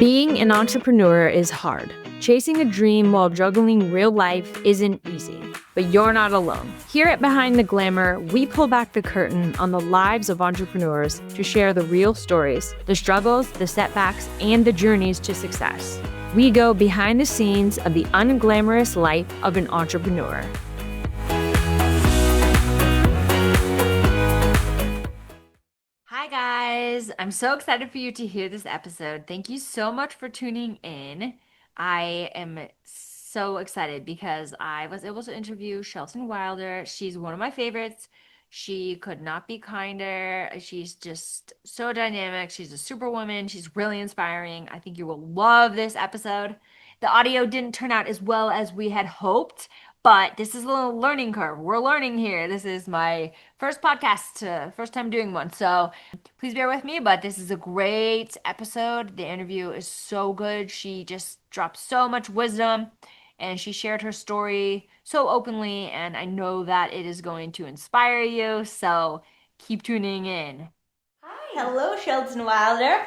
Being an entrepreneur is hard. Chasing a dream while juggling real life isn't easy. But you're not alone. Here at Behind the Glamour, we pull back the curtain on the lives of entrepreneurs to share the real stories, the struggles, the setbacks, and the journeys to success. We go behind the scenes of the unglamorous life of an entrepreneur. Hi guys, I'm so excited for you to hear this episode. Thank you so much for tuning in. I am so excited because I was able to interview Shelton Wilder. She's one of my favorites. She could not be kinder. She's just so dynamic. She's a superwoman. She's really inspiring. I think you will love this episode. The audio didn't turn out as well as we had hoped, but this is a little learning curve. We're learning here. This is my first podcast, first time doing one. So please bear with me, but this is a great episode. The interview is so good. She just dropped so much wisdom and she shared her story so openly, and I know that it is going to inspire you. So keep tuning in. Hi. Hello, Shelton Wilder.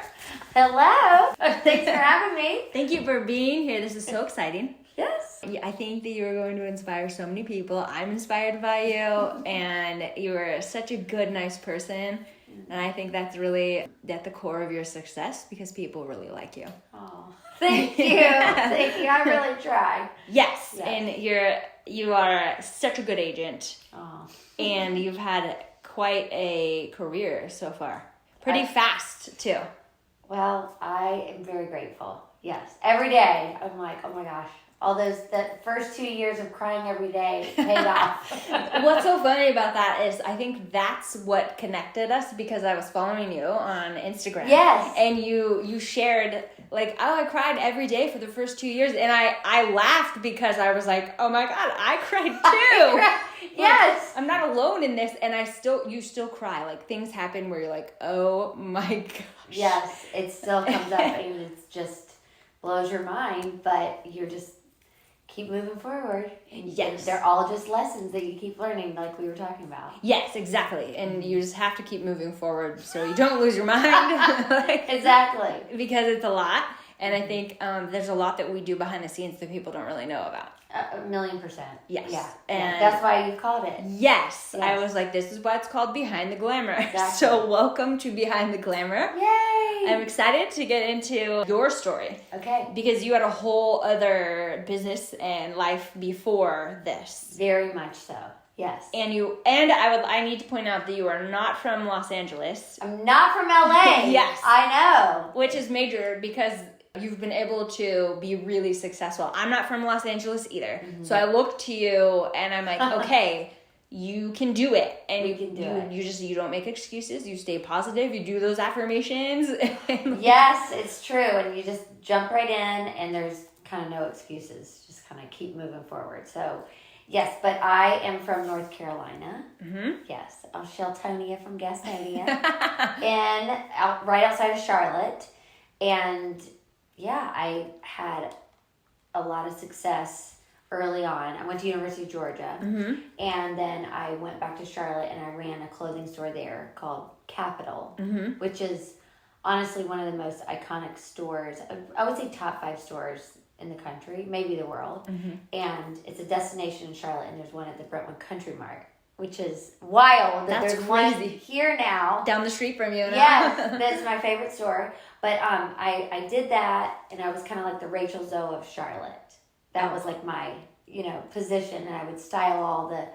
Hello. Thanks for having me. Thank you for being here. This is so exciting. Yes. I think that you're going to inspire so many people. I'm inspired by you, and you're such a good, nice person. And I think that's really at the core of your success because people really like you. Oh, thank you. Thank you. I really try. Yes. And you are such a good agent. Oh. And you've had quite a career so far. Pretty fast, too. Well, I am very grateful. Yes. Every day, I'm like, oh my gosh. That first 2 years of crying every day paid off. What's so funny about that is I think that's what connected us because I was following you on Instagram. Yes. And you shared like, oh, I cried every day for the first 2 years. And I laughed because I was like, oh my God, I cried too. Yes. I'm not alone in this. And you still cry. Like things happen where you're like, oh my gosh. Yes. It still comes up and it's just blows your mind, but you're just keep moving forward. Yes. They're all just lessons that you keep learning like we were talking about. Yes, exactly. And you just have to keep moving forward so you don't lose your mind. Exactly. Because it's a lot. And I think there's a lot that we do behind the scenes that people don't really know about. 1,000,000%. Yes. Yeah. And that's why you called it. Yes. I was like, this is why it's called Behind the Glamour. Exactly. So welcome to Behind the Glamour. Yay! I'm excited to get into your story. Okay. Because you had a whole other business and life before this. Very much so. Yes. And I need to point out that you are not from Los Angeles. I'm not from LA. Yes. I know. Which is major because you've been able to be really successful. I'm not from Los Angeles either. Mm-hmm. So I look to you and I'm like, okay, you can do it. And you don't make excuses. You stay positive. You do those affirmations. Yes, it's true. And you just jump right in and there's kind of no excuses. Just kind of keep moving forward. So yes, but I am from North Carolina. Mm-hmm. Yes. I'm Sheltonia from Gastonia. And right outside of Charlotte. And yeah, I had a lot of success early on. I went to University of Georgia, and then I went back to Charlotte, and I ran a clothing store there called Capital, which is honestly one of the most iconic stores. I would say top 5 stores in the country, maybe the world. And it's a destination in Charlotte, and there's one at the Brentwood Country Mart, which is wild. That's there's crazy. One here now. Down the street from you now. Yes, that's my favorite store. But I did that, and I was kind of like the Rachel Zoe of Charlotte. That was like my, position, and I would style all the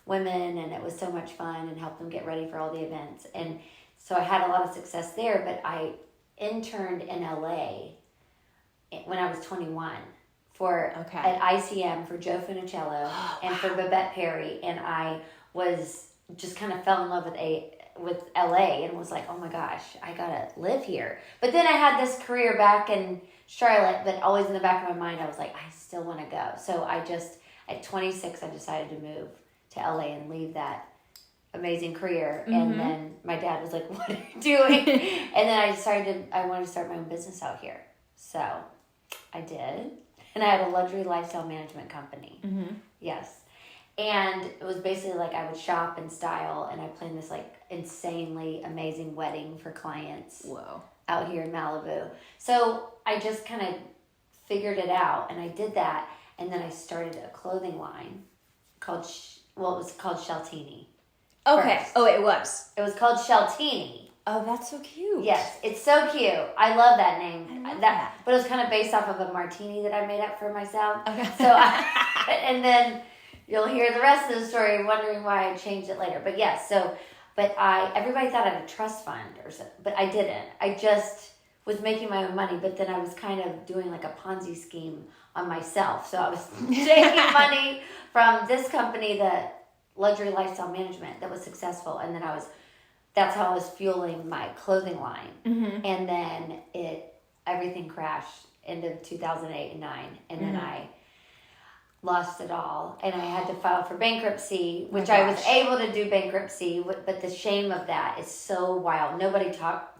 women, and it was so much fun, and help them get ready for all the events. And so I had a lot of success there, but I interned in LA when I was 21 at ICM for Joe Funicello and for Babette Perry, and I was just kind of fell in love with LA and was like, oh my gosh, I gotta live here. But then I had this career back in Charlotte, but always in the back of my mind, I was like, I still want to go. So at 26, I decided to move to LA and leave that amazing career. And then my dad was like, what are you doing? And then I wanted to start my own business out here. So I did. And I had a luxury lifestyle management company. Yes. And it was basically like I would shop and style, and I planned this like insanely amazing wedding for clients. Whoa. out here in Malibu. So I just kind of figured it out, and I did that, and then I started a clothing line called, it was called Sheltini. Okay. First. Oh, it was. It was called Sheltini. Oh, that's so cute. Yes, it's so cute. I love that name. I love that. But it was kind of based off of a martini that I made up for myself. Okay. And then you'll hear the rest of the story, wondering why I changed it later. But yes, everybody thought I had a trust fund or something, but I didn't. I just was making my own money, but then I was kind of doing like a Ponzi scheme on myself. So I was taking money from this company, the luxury lifestyle management, that was successful, and then that's how I was fueling my clothing line. Mm-hmm. And then everything crashed into 2008 and 9. And then I lost it all. And I had to file for bankruptcy, which I was able to do bankruptcy. But the shame of that is so wild. Nobody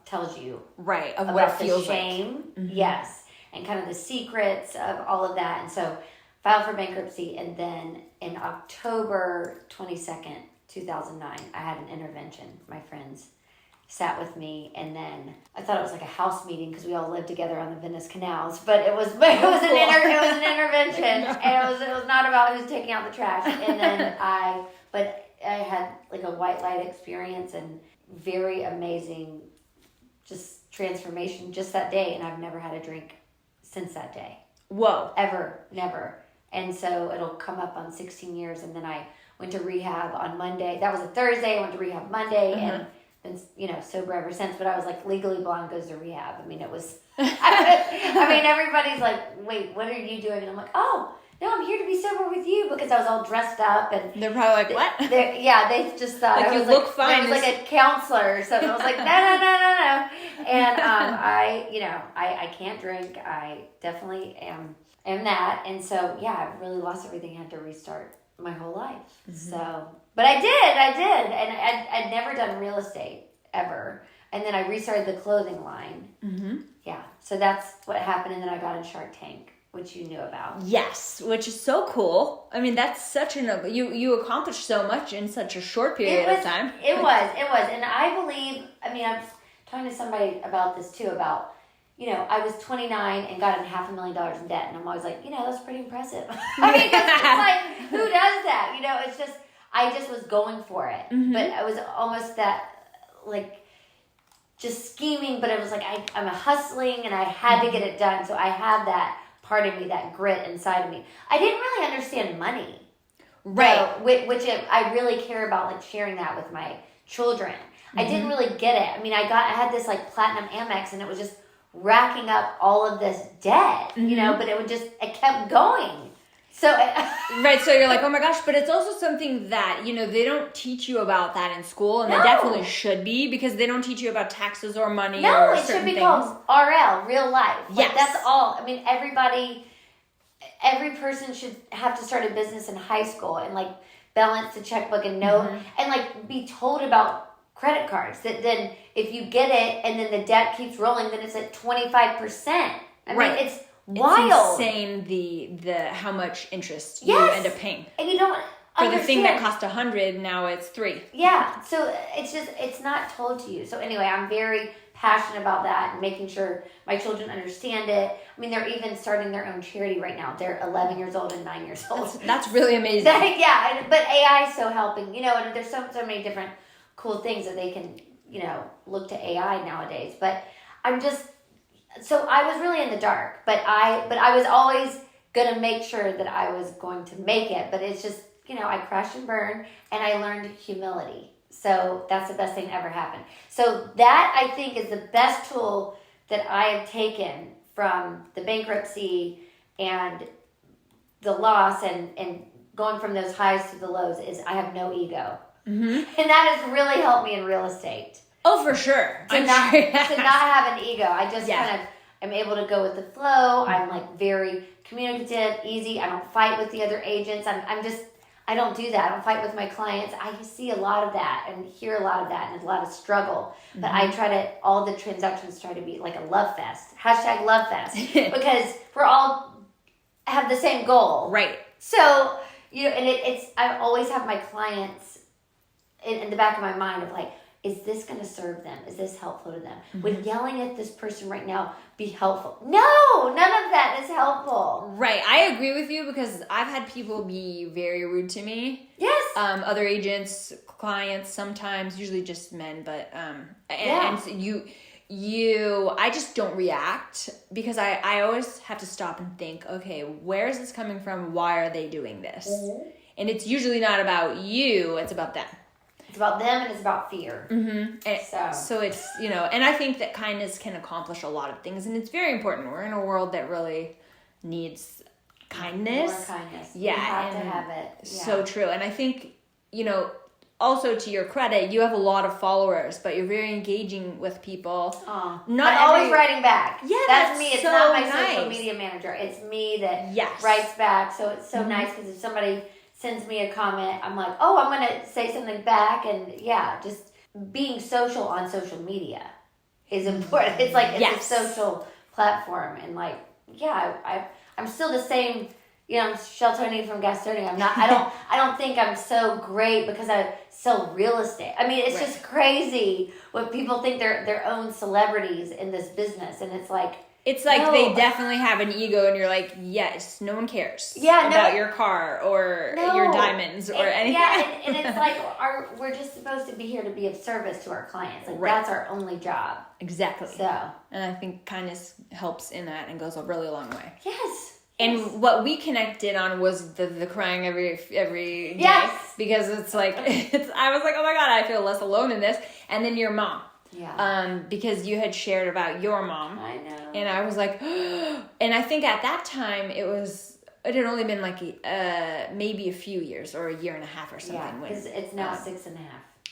tells you. Right. Of about what it feels the shame. like. Mm-hmm. Yes. And kind of the secrets of all of that. And so filed for bankruptcy. And then in October 22nd, 2009, I had an intervention. My friends sat with me, and then I thought it was like a house meeting because we all lived together on the Venice canals. But it was an intervention, and it was not about who's taking out the trash. And then I had like a white light experience and very amazing, just transformation just that day, and I've never had a drink since that day. Whoa! Ever, never. And so it'll come up on 16 years, and then I went to rehab on Monday. That was a Thursday. I went to rehab Monday, and been, sober ever since. But I was like, legally blonde goes to rehab. I mean, it was. Everybody's like, "Wait, what are you doing?" And I'm like, "Oh, no, I'm here to be sober with you," because I was all dressed up, and they're probably like, "What?" They just thought like I was you look fine. I was like a counselor or something. I was like, no. And I can't drink. I definitely am that, and so I really lost everything. I had to restart my whole life. Mm-hmm. So, but I did, and I'd never done real estate ever, and then I restarted the clothing line. Mm-hmm. Yeah, so that's what happened, and then I got in Shark Tank, which you knew about. Yes, which is so cool. I mean, that's such you accomplished so much in such a short period of time. It was, and I believe. I mean, I was talking to somebody about this too. About I was 29 and got in $500,000 in debt, and I'm always like, that's pretty impressive. I mean, it's like, who does that? It's just, I just was going for it. Mm-hmm. But I was almost that, like, just scheming, but it was like, I'm hustling, and I had to get it done. So I have that part of me, that grit inside of me. I didn't really understand money. Right. So, which I really care about, like, sharing that with my children. Mm-hmm. I didn't really get it. I mean, I had this, like, platinum Amex, and it was just racking up all of this debt, but it kept going. So right, so you're like, oh my gosh, but it's also something that, they don't teach you about that in school, and they definitely should be, because they don't teach you about taxes or money or it should be called RL, real life. Yes. That's all. I mean, every person should have to start a business in high school and, like, balance the checkbook and know, and, like, be told about credit cards, that then if you get it and then the debt keeps rolling, then it's at 25%. I mean, it's wild. It's insane the how much interest you end up paying. And you don't for the thing that cost 100, now it's 3. Yeah, so it's not told to you. So anyway, I'm very passionate about that and making sure my children understand it. I mean, they're even starting their own charity right now. They're 11 years old and 9 years old. That's really amazing. But AI is so helping, and there's so many different cool things that they can, look to AI nowadays. But so I was really in the dark, but I was always going to make sure that I was going to make it. But it's just, I crashed and burned, and I learned humility. So that's the best thing that ever happened. So that, I think, is the best tool that I have taken from the bankruptcy and the loss and going from those highs to the lows, is I have no ego. Mm-hmm. And that has really helped me in real estate. Oh, for sure. To not have an ego. I just kind of am able to go with the flow. I'm, like, very communicative, easy. I don't fight with the other agents. I don't do that. I don't fight with my clients. I see a lot of that and hear a lot of that and a lot of struggle. Mm-hmm. But I all the transactions try to be like a love fest. # love fest. Because we're all have the same goal. Right. So, and I always have my clients in the back of my mind of, like, is this going to serve them? Is this helpful to them? Would yelling at this person right now be helpful? No, none of that is helpful. Right. I agree with you because I've had people be very rude to me. Yes. Other agents, clients, sometimes, usually just men, but, and so I just don't react because I always have to stop and think, okay, where is this coming from? Why are they doing this? And it's usually not about you, it's about them. It's about them and it's about fear. So it's, and I think that kindness can accomplish a lot of things, and it's very important. We're in a world that really needs kindness. More kindness. Yeah. You have to have it. Yeah. So true. And I think, also to your credit, you have a lot of followers, but you're very engaging with people. Not always writing back. Yeah, that's me. It's so not my nice. social media manager. It's me that Yes. writes back. So it's so nice because if somebody sends me a comment, I'm like, oh, I'm going to say something back. And just being social on social media is important. It's like, it's a social platform. And I'm still the same, I'm Sheltoni from Gastonia. I don't think I'm so great because I sell real estate. I mean, it's just crazy what people think they're their own celebrities in this business. And it's like, no. They definitely have an ego, and you're like, yes, no one cares about your car or your diamonds or anything. Yeah, and it's like we're just supposed to be here to be of service to our clients. Like that's our only job. Exactly. So, and I think kindness helps in that and goes a really long way. Yes. And what we connected on was the crying every day. Yes. Because it's like, I was like, oh my God, I feel less alone in this. And then your mom. Yeah. Because you had shared about your mom. I know. And I was like, and I think at that time it had only been like maybe a few years or a year and a half or something. Yeah, because it's now 6.5.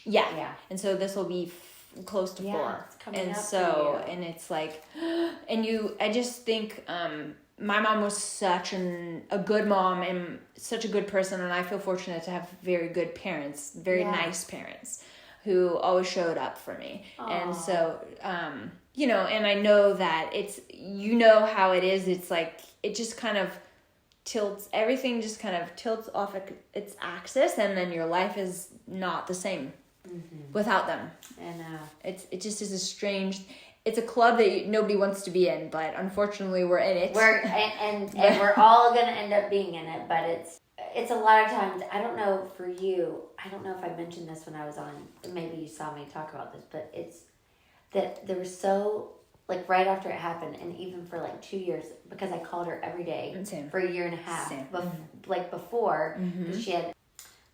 Yeah. Yeah. And so this will be close to 4. It's coming and up so, for you. and it's like, I just think, my mom was such a good mom and such a good person, and I feel fortunate to have very good parents, very nice parents who always showed up for me. Aww. And so, and I know that it's, how it is. It's like, it just kind of everything just kind of tilts off its axis, and then your life is not the same without them. I know. It just is a strange... It's a club that nobody wants to be in, but unfortunately we're in it. And we're all going to end up being in it, but it's a lot of times, I don't know for you, I don't know if I mentioned this when I was on, maybe you saw me talk about this, but it's that there was so, like right after it happened, and even for like 2 years, because I called her every day for a year and a half, like before, because she had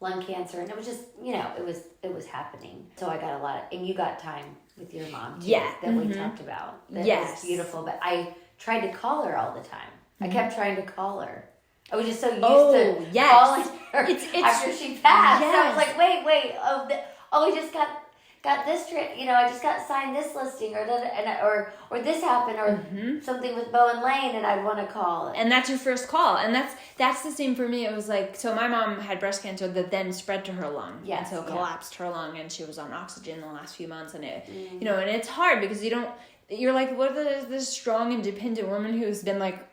lung cancer, and it was just, it was happening. So I got a lot of, and you got time with your mom too, that we talked about. That was beautiful, but I tried to call her all the time. I kept trying to call her. I was just so used to calling her after she passed. Yes. So I was like, wait, we just got this I just got signed this listing, or this happened, or something with Bowen Lane, and I want to call. And that's your first call, and that's the same for me. It was like, so my mom had breast cancer that then spread to her lung, and so it collapsed her lung, and she was on oxygen the last few months, and it, and it's hard because you're like, what is this strong, independent woman who's been like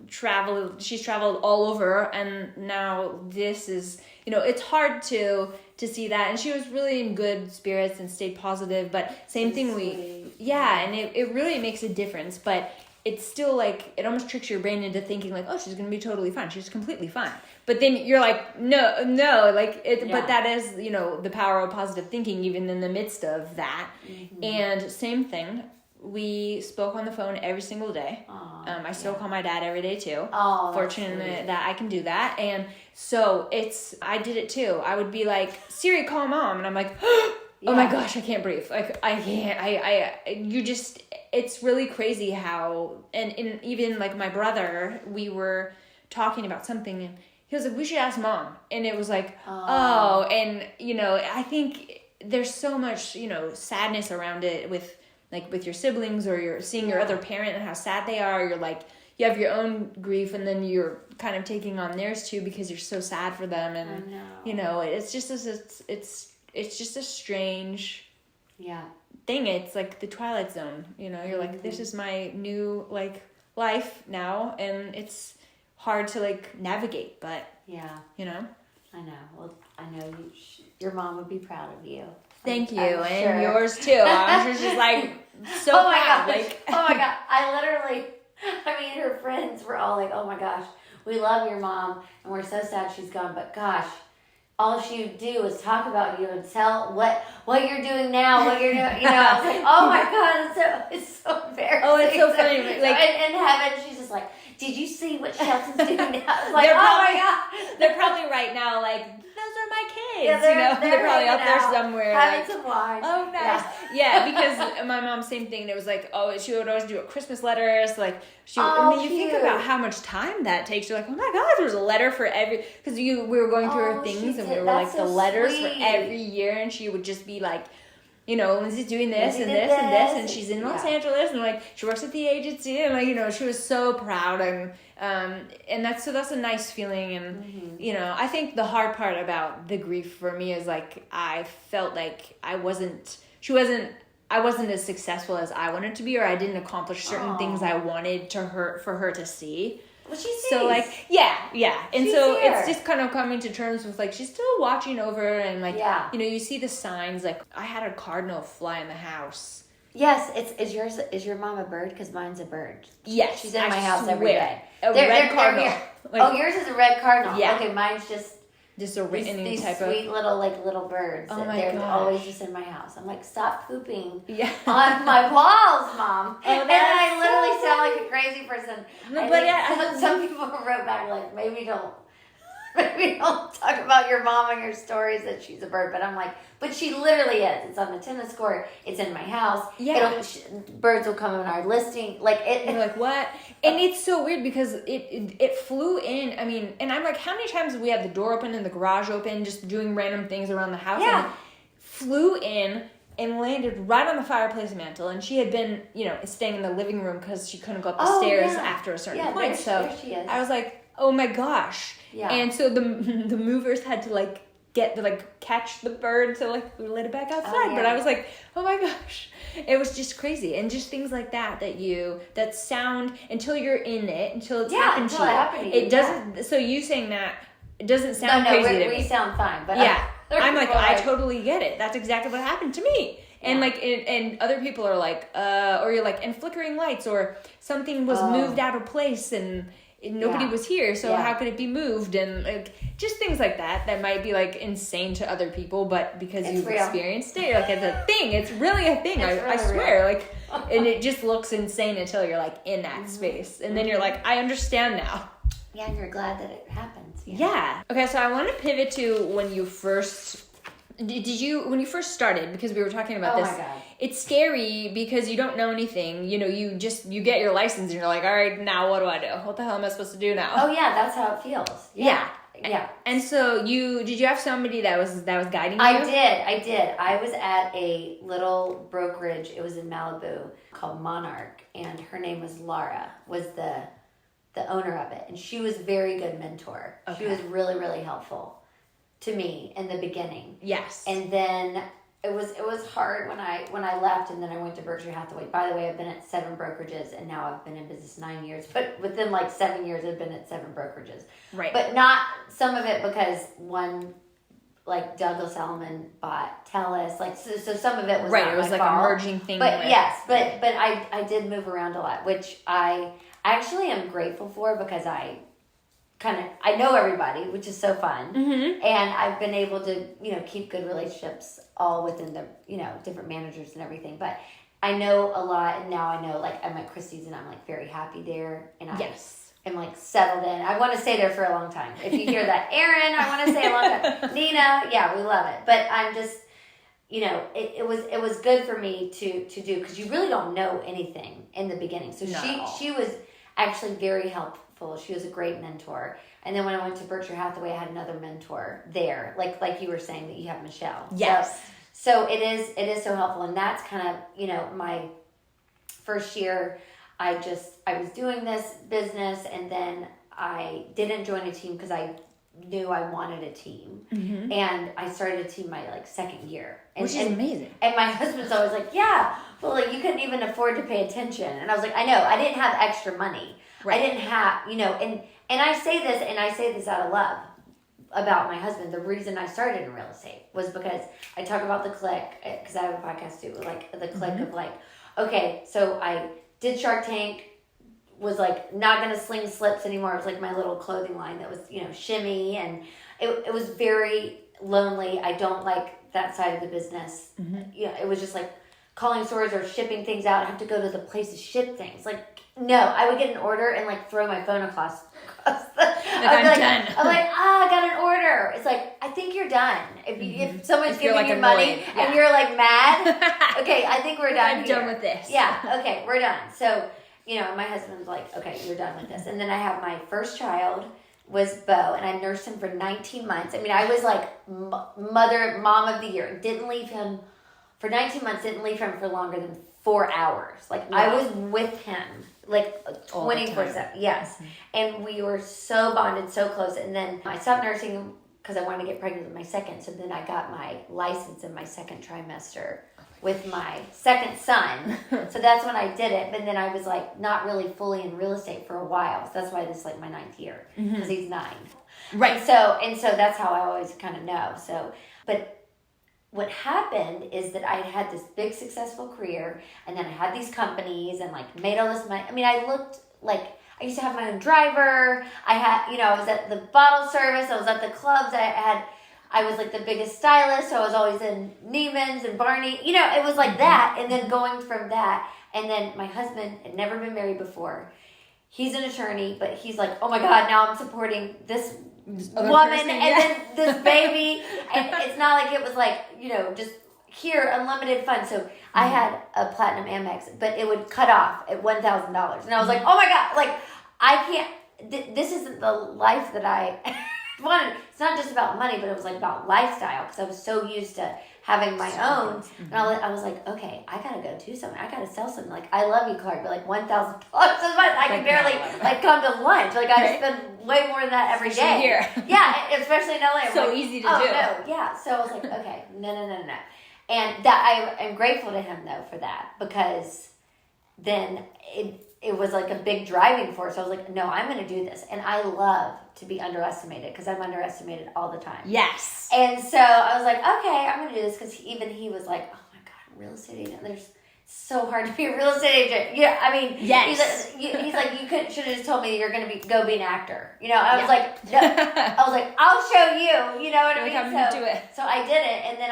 she's traveled all over, and now this is, it's hard to see that. And she was really in good spirits and stayed positive, but same thing, and it really makes a difference, but it's still like, it almost tricks your brain into thinking like, oh, she's gonna be totally fine, she's completely fine, but then you're like, no, like it, but that is, the power of positive thinking even in the midst of that. And same thing, we spoke on the phone every single day. I still call my dad every day too. Fortunate that I can do that. And so I did it too. I would be like, Siri, call mom. And I'm like, oh my gosh, I can't breathe. Like, I can't, it's really crazy how, and even like my brother, we were talking about something, and he was like, we should ask mom. And it was like, and I think there's so much, sadness around it with your siblings, or you're seeing your other parent and how sad they are. You're like, you have your own grief, and then you're kind of taking on theirs too because you're so sad for them. And it's just it's just a strange thing. It's like the Twilight Zone. You're like, this is my new like life now, and it's hard to like navigate. But I know. Well, I know your mom would be proud of you. Thank you, I'm and sure. yours too. I'm sure she's like so oh my proud. gosh. Like, oh my god, I mean, her friends were all like, "Oh my gosh, we love your mom, and we're so sad she's gone." But gosh, all she would do is talk about you and tell what you're doing now, what you're doing. You know, I was like, "Oh my god, it's so embarrassing." oh, it's so funny. Like, in heaven, she's just like, "Did you see what Shelton's doing now?" I was like, They're "Oh probably- my god." they're probably right now like, those are my kids. Yeah, they're probably up hanging there out, somewhere. having Like, some wine. oh, nice. Yeah, because my mom, same thing. It was like, she would always do a Christmas letters. Like, Oh, and then you think cute. about how much time that takes. You're like, oh my gosh, there's a letter for every, because we were going through her Oh, things, she and we did. were like, That's the so letters sweet. for every year, and she would just be like, you know, Lindsay's doing this Lindsay and did this and this, this. and she's in Los Yeah. Angeles, and like she works at the agency, and like, you know, she was so proud, and that's a nice feeling, and you know, I think the hard part about the grief for me is like I felt like I wasn't as successful as I wanted to be, or I didn't accomplish certain things I wanted for her to see. Well, she sees. So like, yeah, and She's so here. it's just kind of coming to terms with like she's still watching over, and like, Yeah. you know, you see the signs. Like I had a cardinal fly in the house. Yes, is your mom a bird? Because mine's a bird. Yes, She's in I my house every swear. day. A red cardinal. here. Like, Oh, yours is a red cardinal. Yeah. Okay, mine's just just a these, any these type sweet of. little birds. Oh that my they're gosh. always just in my house. I'm like, stop pooping Yeah. on my walls, Mom. And that's I literally so sound like a crazy person. No, I but think yeah, some people wrote back like, maybe don't talk about your mom and your stories that she's a bird. But I'm like, but she literally is. It's on the tennis court. It's in my house. Yeah. Birds will come in our listing. Like it. You're like, what? And it's so weird because it flew in. I mean, and I'm like, how many times have we had the door open and the garage open, just doing random things around the house? Yeah. And it flew in and landed right on the fireplace mantle. And she had been, you know, staying in the living room because she couldn't go up the stairs after a certain point. There she is. I was like, oh my gosh. Yeah. And so the movers had to like catch the bird to like let it back outside. Oh, yeah. But I was like, oh my gosh. It was just crazy. And just things like that sound until you're in it, until it's happened to you. It doesn't so you saying that it doesn't sound crazy to me. We sound fine, but Yeah. I'm like, people I are totally get it. That's exactly what happened to me. And like, and other people are like, or you're like, and flickering lights, or something was moved out of place and nobody was here, so how could it be moved? And like, just things like that might be like insane to other people, but because you've experienced it, you're like, it's a thing. It's really a thing. I swear. Like, and it just looks insane until you're like in that space, and then you're like, I understand now. Yeah, and you're glad that it happens. Yeah. Okay, so I want to pivot to when you first. When you first started, because we were talking about this, my God. It's scary because you don't know anything. You know, you get your license and you're like, all right, now what do I do? What the hell am I supposed to do now? Oh yeah, that's how it feels. Yeah. Yeah. And so did you have somebody that was guiding you? I did. I was at a little brokerage. It was in Malibu called Monarch, and her name was Laura, was the owner of it. And she was a very good mentor. Okay. She was really, really helpful to me in the beginning. Yes. And then it was hard when I left, and then I went to Berkshire Hathaway. By the way, I've been at 7 brokerages, and now I've been in business 9 years. But within like 7 years, I've been at 7 brokerages. Right. But not some of it because one, like Douglas Elliman bought Telus. Like so some of it was right. Not it was my like fault. a merging thing. But I did move around a lot, which I actually am grateful for because I know everybody, which is so fun. Mm-hmm. And I've been able to, keep good relationships all within the, different managers and everything. But I know a lot, and now I know, like, I'm at Christie's, and I'm, like, very happy there. And I am, like, settled in. I want to stay there for a long time. If you hear that, Erin, I want to stay a long time. Nina, yeah, we love it. But I'm just, it was good for me to do, because you really don't know anything in the beginning. So she was actually very helpful. She was a great mentor. And then when I went to Berkshire Hathaway, I had another mentor there, like you were saying that you have Michelle. Yes. So it is so helpful, and that's kind of my first year. I was doing this business, and then I didn't join a team because I knew I wanted a team, and I started a team my second year, which is amazing. And my husband's always like, "Yeah, well, you couldn't even afford to pay attention," and I was like, "I know, I didn't have extra money." Right. I didn't have, and I say this out of love. about my husband, the reason I started in real estate was because I talk about the click, because I have a podcast too, like the click of like, okay, so I did Shark Tank, was like not going to sling slips anymore. It was like my little clothing line that was, shimmy, and it was very lonely. I don't like that side of the business. It was just like calling stores or shipping things out. I have to go to the place to ship things. Like, no, I would get an order and like throw my phone across I'm done. I'm like, I got an order. It's like, I think you're done. If someone's giving like you annoyed, money and you're like mad, okay, I think we're done. I'm done with this. Yeah, okay, we're done. So, my husband's like, okay, you're done with this. And then I have my first child was Bo, and I nursed him for 19 months. I mean, I was like mom of the year. Didn't leave him for 19 months, didn't leave him for longer than 4 hours. Like, I was with him like 24/7. Yes. And we were so bonded, so close. And then I stopped nursing because I wanted to get pregnant with my second. So then I got my license in my second trimester with my second son. So that's when I did it. But then I was like not really fully in real estate for a while. So that's why this is like my 9th year, because he's 9. Right. And so that's how I always kind of know. So, but what happened is that I had this big successful career, and then I had these companies and like made all this money. I mean, I looked like I used to have my own driver. I had, I was at the bottle service. I was at the clubs. I was like the biggest stylist. So I was always in Neiman's and Barney. It was like that. And then going from that, and then my husband had never been married before. He's an attorney, but he's like, oh my God, now I'm supporting this woman person, and then this baby. And it's not like it was like, just here, unlimited fun. So I had a platinum Amex, but it would cut off at $1,000. And I was like, oh my God, like I can't, this isn't the life that I wanted. It's not just about money, but it was like about lifestyle, because I was so used to having my own. And I was like, okay, I gotta go do something. I gotta sell something. Like, I love you card, but like $1,000 a month, I can barely like come to lunch. Like, I spend way more than that every day. Here. Yeah, especially in LA. So easy to do. No, yeah. So I was like, okay, no. And that I'm grateful to him though for that, because then it was like a big driving force. I was like, no, I'm going to do this. And I love to be underestimated, because I'm underestimated all the time. Yes. And so I was like, okay, I'm going to do this, because he was like, oh my God, real estate agent. It's so hard to be a real estate agent. Yeah, I mean, yes. He's like, you should have just told me that you're going to go be an actor. I was like, no. I was like, I'll show you. You know what I mean? So, do it. So I did it, and then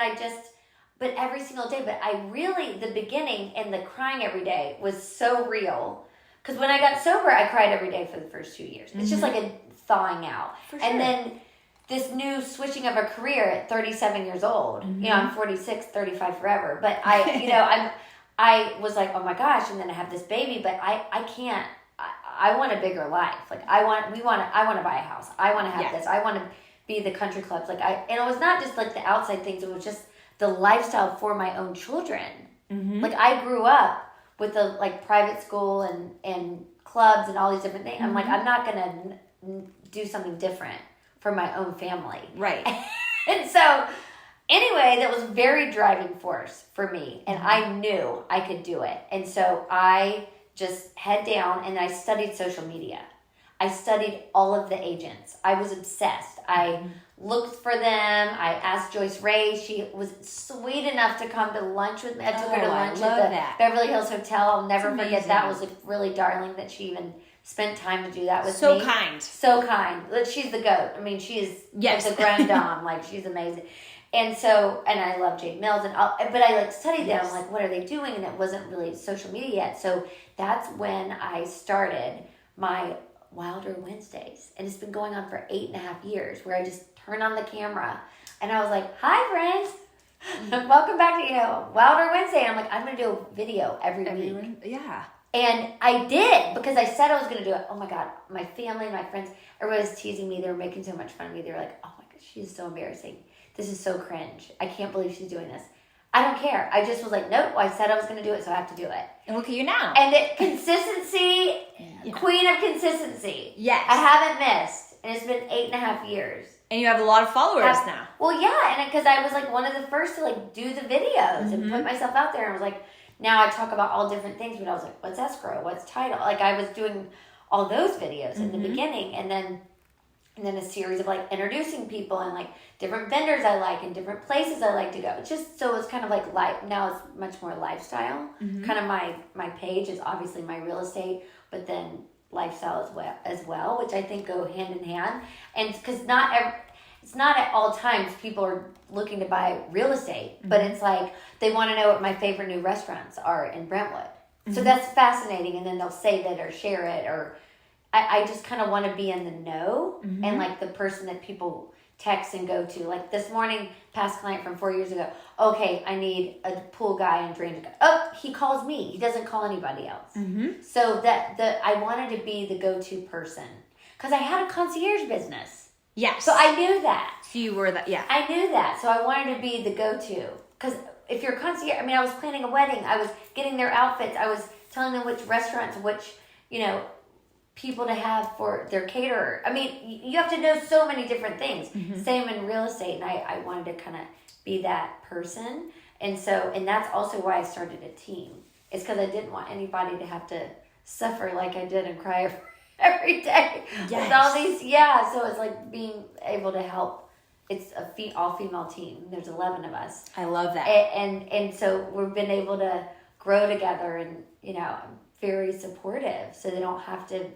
but every single day. But I really, the beginning and the crying every day was so real. Because when I got sober, I cried every day for the first 2 years. It's just like a thawing out. For sure. And then this new switching of a career at 37 years old. I'm 46, 35 forever. But I was like, oh my gosh. And then I have this baby, but I can't. I want a bigger life. Like, I want to buy a house. I want to have this. I want to be the country clubs. Like, and it was not just like the outside things. It was just the lifestyle for my own children. Like, I grew up with the like private school and clubs and all these different things. I'm like, I'm not going to do something different for my own family. Right. And so anyway, that was very driving force for me. And I knew I could do it. And so I just head down and I studied social media. I studied all of the agents. I was obsessed. I looked for them. I asked Joyce Ray. She was sweet enough to come to lunch with me. I took her to lunch at the Beverly Hills Hotel. I'll never forget that. It was like really darling that she even spent time to do that with me. So kind. So kind. She's the GOAT. I mean, she is like the grand dame. Like, she's amazing. And so, and I love Jade Mills, but I like studied them. I'm like, what are they doing? And it wasn't really social media yet. So that's when I started my Wilder Wednesdays. And it's been going on for 8.5 years, where I just turn on the camera and I was like, hi friends, welcome back to Wilder Wednesday. And I'm like, I'm gonna do a video every week. Yeah. And I did, because I said I was gonna do it. Oh my God, my family, my friends, everybody was teasing me. They were making so much fun of me. They were like, oh my God, she's so embarrassing. This is so cringe. I can't believe she's doing this. I don't care. I just was like, nope, I said I was going to do it, so I have to do it. And look at you now. And consistency, queen of consistency. Yes. I haven't missed. And it's been 8.5 years. And you have a lot of followers now. Well, yeah. And because I was like one of the first to like do the videos and put myself out there. And I was like, now I talk about all different things. But I was like, what's escrow? What's title? Like, I was doing all those videos in the beginning. And then and then a series of like introducing people and like different vendors I like and different places I like to go. It's just, so it's kind of like now it's much more lifestyle. Kind of my page is obviously my real estate, but then lifestyle as well, which I think go hand in hand. And because it's not at all times people are looking to buy real estate, but it's like they want to know what my favorite new restaurants are in Brentwood. So that's fascinating, and then they'll save it or share it, or I just kind of want to be in the know and like the person that people text and go to. Like this morning, past client from 4 years ago, okay, I need a pool guy and drainage guy. Oh, he calls me. He doesn't call anybody else. So I wanted to be the go-to person because I had a concierge business. Yes. So I knew that. So you were that, yeah. I knew that. So I wanted to be the go-to because if you're a concierge, I mean, I was planning a wedding. I was getting their outfits. I was telling them which restaurants, which, people to have for their caterer. I mean, you have to know so many different things. Same in real estate, and I wanted to kind of be that person. And that's also why I started a team. It's because I didn't want anybody to have to suffer like I did and cry every day. Yes. With all these, so it's like being able to help. It's a all-female team. There's 11 of us. I love that. And so we've been able to grow together, and, I'm very supportive, so they don't have to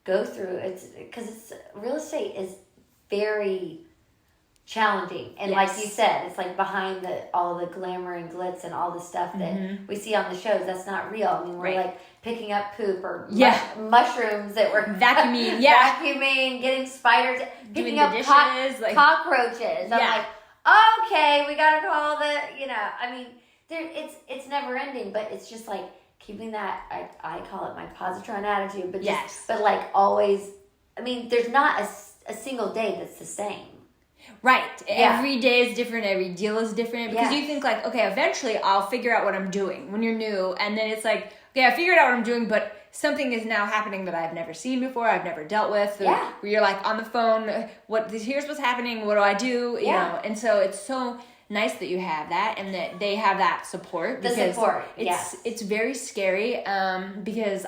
go through because real estate is very challenging, and like you said, it's like behind all the glamour and glitz and all the stuff that we see on the shows. That's not real. I mean, we're like picking up poop or mushrooms that we're vacuuming, vacuuming, getting spiders, picking up cockroaches. I'm like, okay, we gotta call I mean, it's never ending, but it's just like keeping that, I call it my positron attitude, but but like always, I mean, there's not a single day that's the same. Right. Yeah. Every day is different. Every deal is different. Because you think like, okay, eventually I'll figure out what I'm doing when you're new. And then it's like, okay, I figured out what I'm doing, but something is now happening that I've never seen before. I've never dealt with. Where you're like on the phone, here's what's happening. What do I do? You know? And so it's so nice that you have that and that they have that support. It's very scary because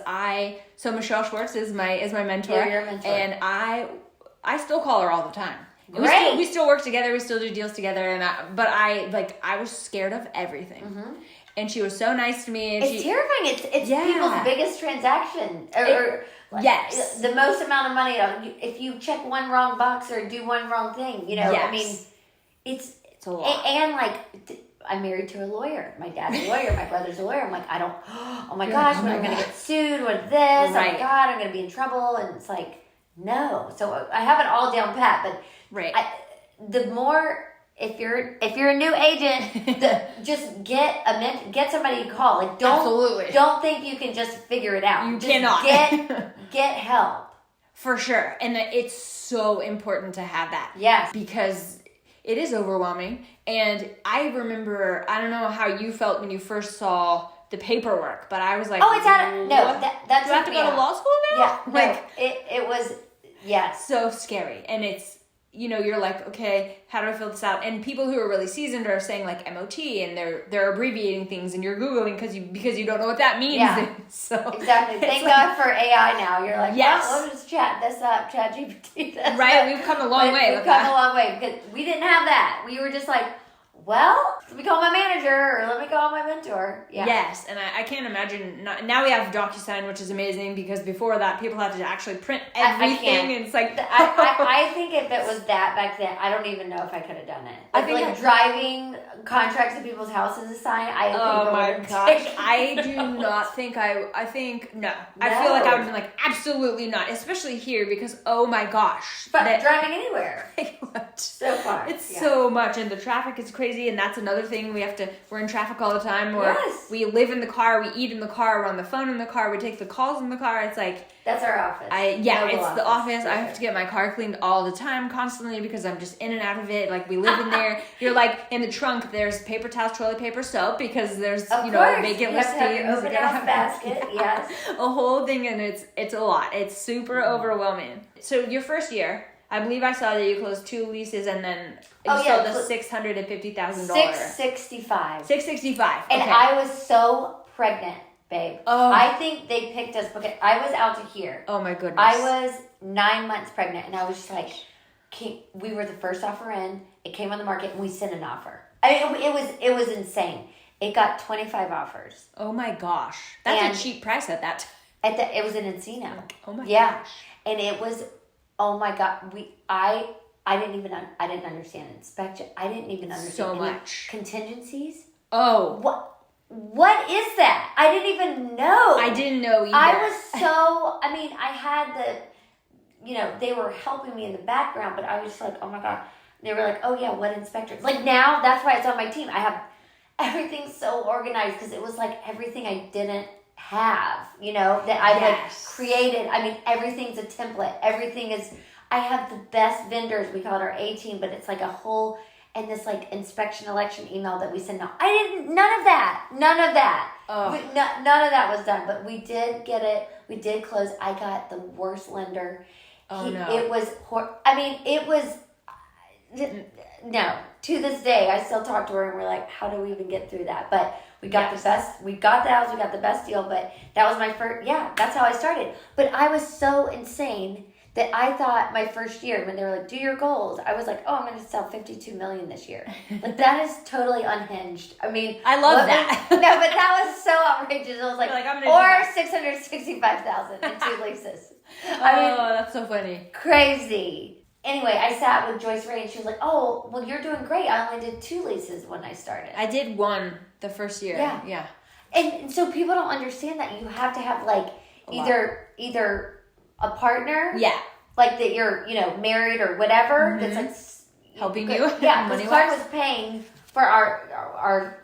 Michelle Schwartz is my mentor. Yeah, your mentor. And I still call her all the time. We still work together. We still do deals together. But I was scared of everything. And she was so nice to me. And it's terrifying. It's people's biggest transaction. Yes. The most amount of money. If you check one wrong box or do one wrong thing, I mean, it's a lot. And I'm married to a lawyer. My dad's a lawyer. My brother's a lawyer. I'm like, oh my gosh, when I'm going to get sued, what is this? Right. Oh my God, I'm going to be in trouble. And it's like, no. So I have it all down pat, but the more, if you're a new agent, just get somebody to call. Like don't think you can just figure it out. You cannot. Get help. For sure. And it's so important to have that. Yes. Because it is overwhelming. And I remember, I don't know how you felt when you first saw the paperwork, but I was like, that's do I have to go to law school now? Yeah. It was, so scary. And it's, you're like, okay, how do I fill this out? And people who are really seasoned are saying like MOT, and they're abbreviating things, and you're Googling because you don't know what that means. Yeah. So exactly. Thank God for AI now. You're like, we'll just chat this up, chat GPT. Right. We've come a long way. We've come a long way because we didn't have that. We were just like, well, let me call my manager or let me call my mentor. Yeah. Yes, and I can't imagine. Now we have DocuSign, which is amazing because before that, people had to actually print everything. And it's like I think if it was that back then, I don't even know if I could have done it. I think driving contracts to people's houses to sign. Oh my gosh! I do not think I think no. I feel like I would have been like absolutely not, especially here because oh my gosh, but driving anywhere, so far, it's so much, and the traffic is crazy. And that's another thing we're in traffic all the time, or we live in the car, we eat in the car, we're on the phone in the car, we take the calls in the car. It's like, that's our office. The office. I have to get my car cleaned all the time, constantly, because I'm just in and out of it. Like we live in there. You're like in the trunk, there's paper towels, toilet paper, soap, because there's, vacant listings. Open house basket, yes. A whole thing, and it's a lot. It's super overwhelming. So your first year, I believe I saw that you closed 2 leases and then you sold the $650,000. $665. $665. And okay. I was so pregnant babe. Oh. I think they picked us because I was out to here. Oh my goodness. I was 9 months pregnant, and I was just like, we were the first offer in. It came on the market, and we sent an offer. I mean, it was insane. It got 25 offers. Oh my gosh. That's a cheap price at that time. It was in Encino. Oh my gosh. And it was, oh my God. I didn't understand inspection. I didn't even understand so much contingencies. Oh. What is that? I didn't even know. I didn't know either. I had they were helping me in the background, but I was just like, oh my God. They were like, oh yeah, what inspectors? Like now, that's why it's on my team. I have everything so organized because it was like everything I didn't have, that I like created. I mean, everything's a template. Everything is, I have the best vendors. We call it our A team, but it's like a whole, and this like inspection election email that we send out. None of that. None of that was done, but we did get it. We did close. I got the worst lender. No. It was, no, to this day, I still talk to her and we're like, how do we even get through that? But we got the best, we got the house, we got the best deal, but that was my first, that's how I started. But I was so insane that I thought my first year, when they were like, do your goals, I was like, oh, I'm going to sell 52 million this year. Like, that is totally unhinged. I mean, I love that. No, but that was so outrageous. It was like, or 665,000 in 2 leases. That's so funny. Crazy. Anyway, I sat with Joyce Ray and she was like, oh, well, you're doing great. I only did 2 leases when I started. I did 1 the first year. Yeah. And so people don't understand that you have to have like either a partner. Yeah. Like that you're, married or whatever. Mm-hmm. That's like helping you. Yeah. Because Clark was paying for our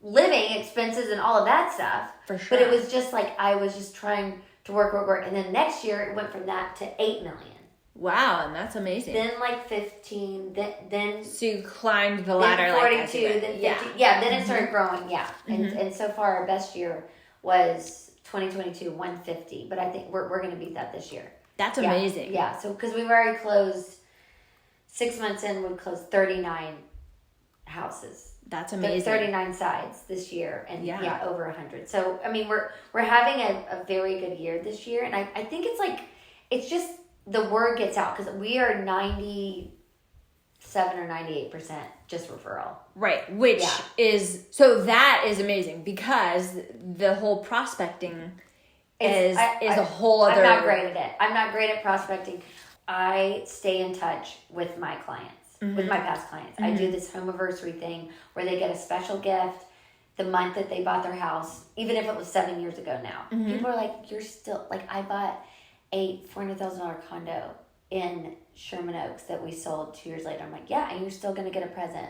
living expenses and all of that stuff. For sure. But it was just like, I was just trying to work. And then next year it went from that to 8 million. Wow, and that's amazing. Then like 15, then so you climbed the ladder, then 42, then 50. Yeah, then it started growing, And so far our best year was 2022, 150, but I think we're going to beat that this year. That's amazing. Yeah, so because we've already closed 6 months in, we've closed 39 houses. That's amazing. 39 sides this year, and over 100. So I mean, we're having a very good year this year, and I think it's just the word gets out because we are 97 or 98% just referral. Right, which is, so that is amazing because the whole prospecting is a whole other. I'm not great at it. I'm not great at prospecting. I stay in touch with my clients, with my past clients. I do this home anniversary thing where they get a special gift the month that they bought their house, even if it was 7 years ago now. People are like, you're still, like, I bought a $400,000 condo in Sherman Oaks that we sold 2 years later. I'm like, yeah, and you're still going to get a present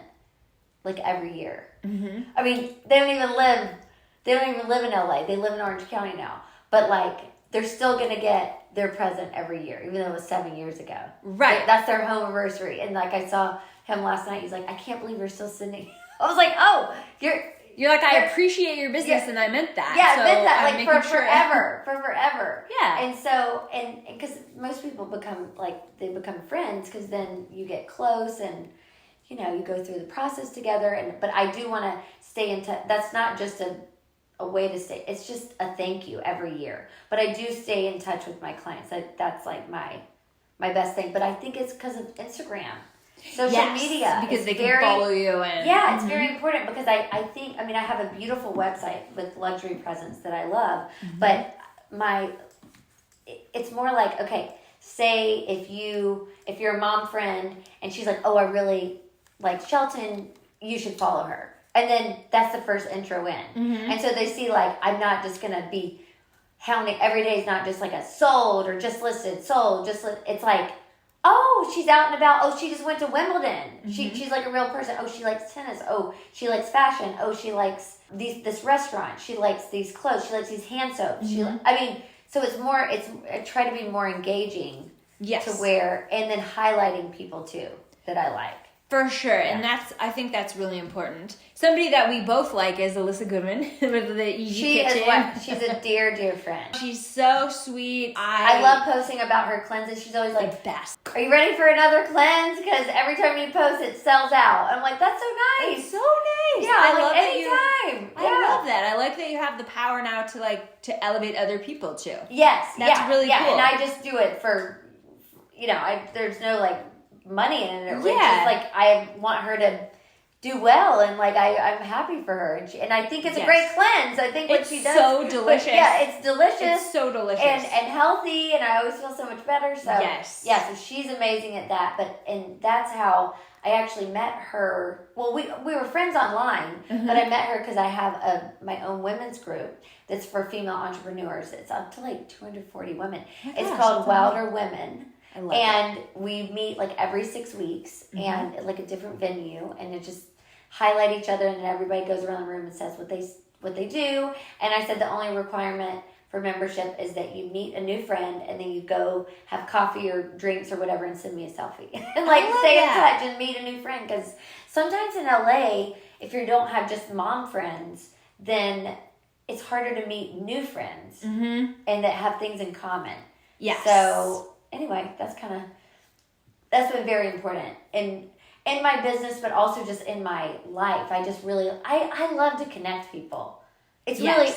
like every year. I mean, they don't even live in LA. They live in Orange County now. But like, they're still going to get their present every year, even though it was 7 years ago. Right. That's their home anniversary. And like, I saw him last night. He's like, I can't believe you're still sending. I was like, oh, you're like, I appreciate your business, and I meant that. Yeah, I meant that, like, for forever. Yeah. And so, and because most people become friends, because then you get close, and, you go through the process together, but I do want to stay in touch. That's not just a way to stay, it's just a thank you every year. But I do stay in touch with my clients. That's like my best thing. But I think it's because of Instagram. Social media. Because they can follow you. And it's very important because I think, I have a beautiful website with luxury presence that I love, but it's more like, okay, say if you're a mom friend and she's like, oh, I really like Shelton, you should follow her. And then that's the first intro in. And so they see, like, I'm not just going to be hounding. Every day is not just like a sold or just listed, sold, just listed. It's like, oh, she's out and about. Oh, she just went to Wimbledon. She's like a real person. Oh, she likes tennis. Oh, she likes fashion. Oh, she likes this restaurant. She likes these clothes. She likes these hand soaps. So I try to be more engaging. Yes. To where, and then highlighting people too that I like. For sure, and I think that's really important. Somebody that we both like is Alyssa Goodman with the Easy Kitchen. She's a dear, dear friend. She's so sweet. I love posting about her cleanses. She's always like, the best. Are you ready for another cleanse? Because every time you post, it sells out. I'm like, that's so nice. It's so nice. Yeah, I like love anytime. I love that. I like that you have the power now to elevate other people too. Yes, that's really cool. And I just do it for, there's no like money in it. It's just like I want her to do well, and like I'm happy for her, and I think it's a great cleanse. I think what she does, so delicious. It's delicious. It's so delicious and healthy, and I always feel so much better. So so she's amazing at that. And that's how I actually met her. Well, we were friends online, but I met her because I have my own women's group that's for female entrepreneurs. It's up to like 240 women. It's called Wilder Women. And we meet like every 6 weeks and at like a different venue, and it just highlight each other, and then everybody goes around the room and says what they do. And I said the only requirement for membership is that you meet a new friend, and then you go have coffee or drinks or whatever and send me a selfie. And like stay in touch and meet a new friend, because sometimes in LA, if you don't have just mom friends, then it's harder to meet new friends and that have things in common. Yes. So anyway, that's been very important in my business, but also just in my life. I just really, I love to connect people. It's really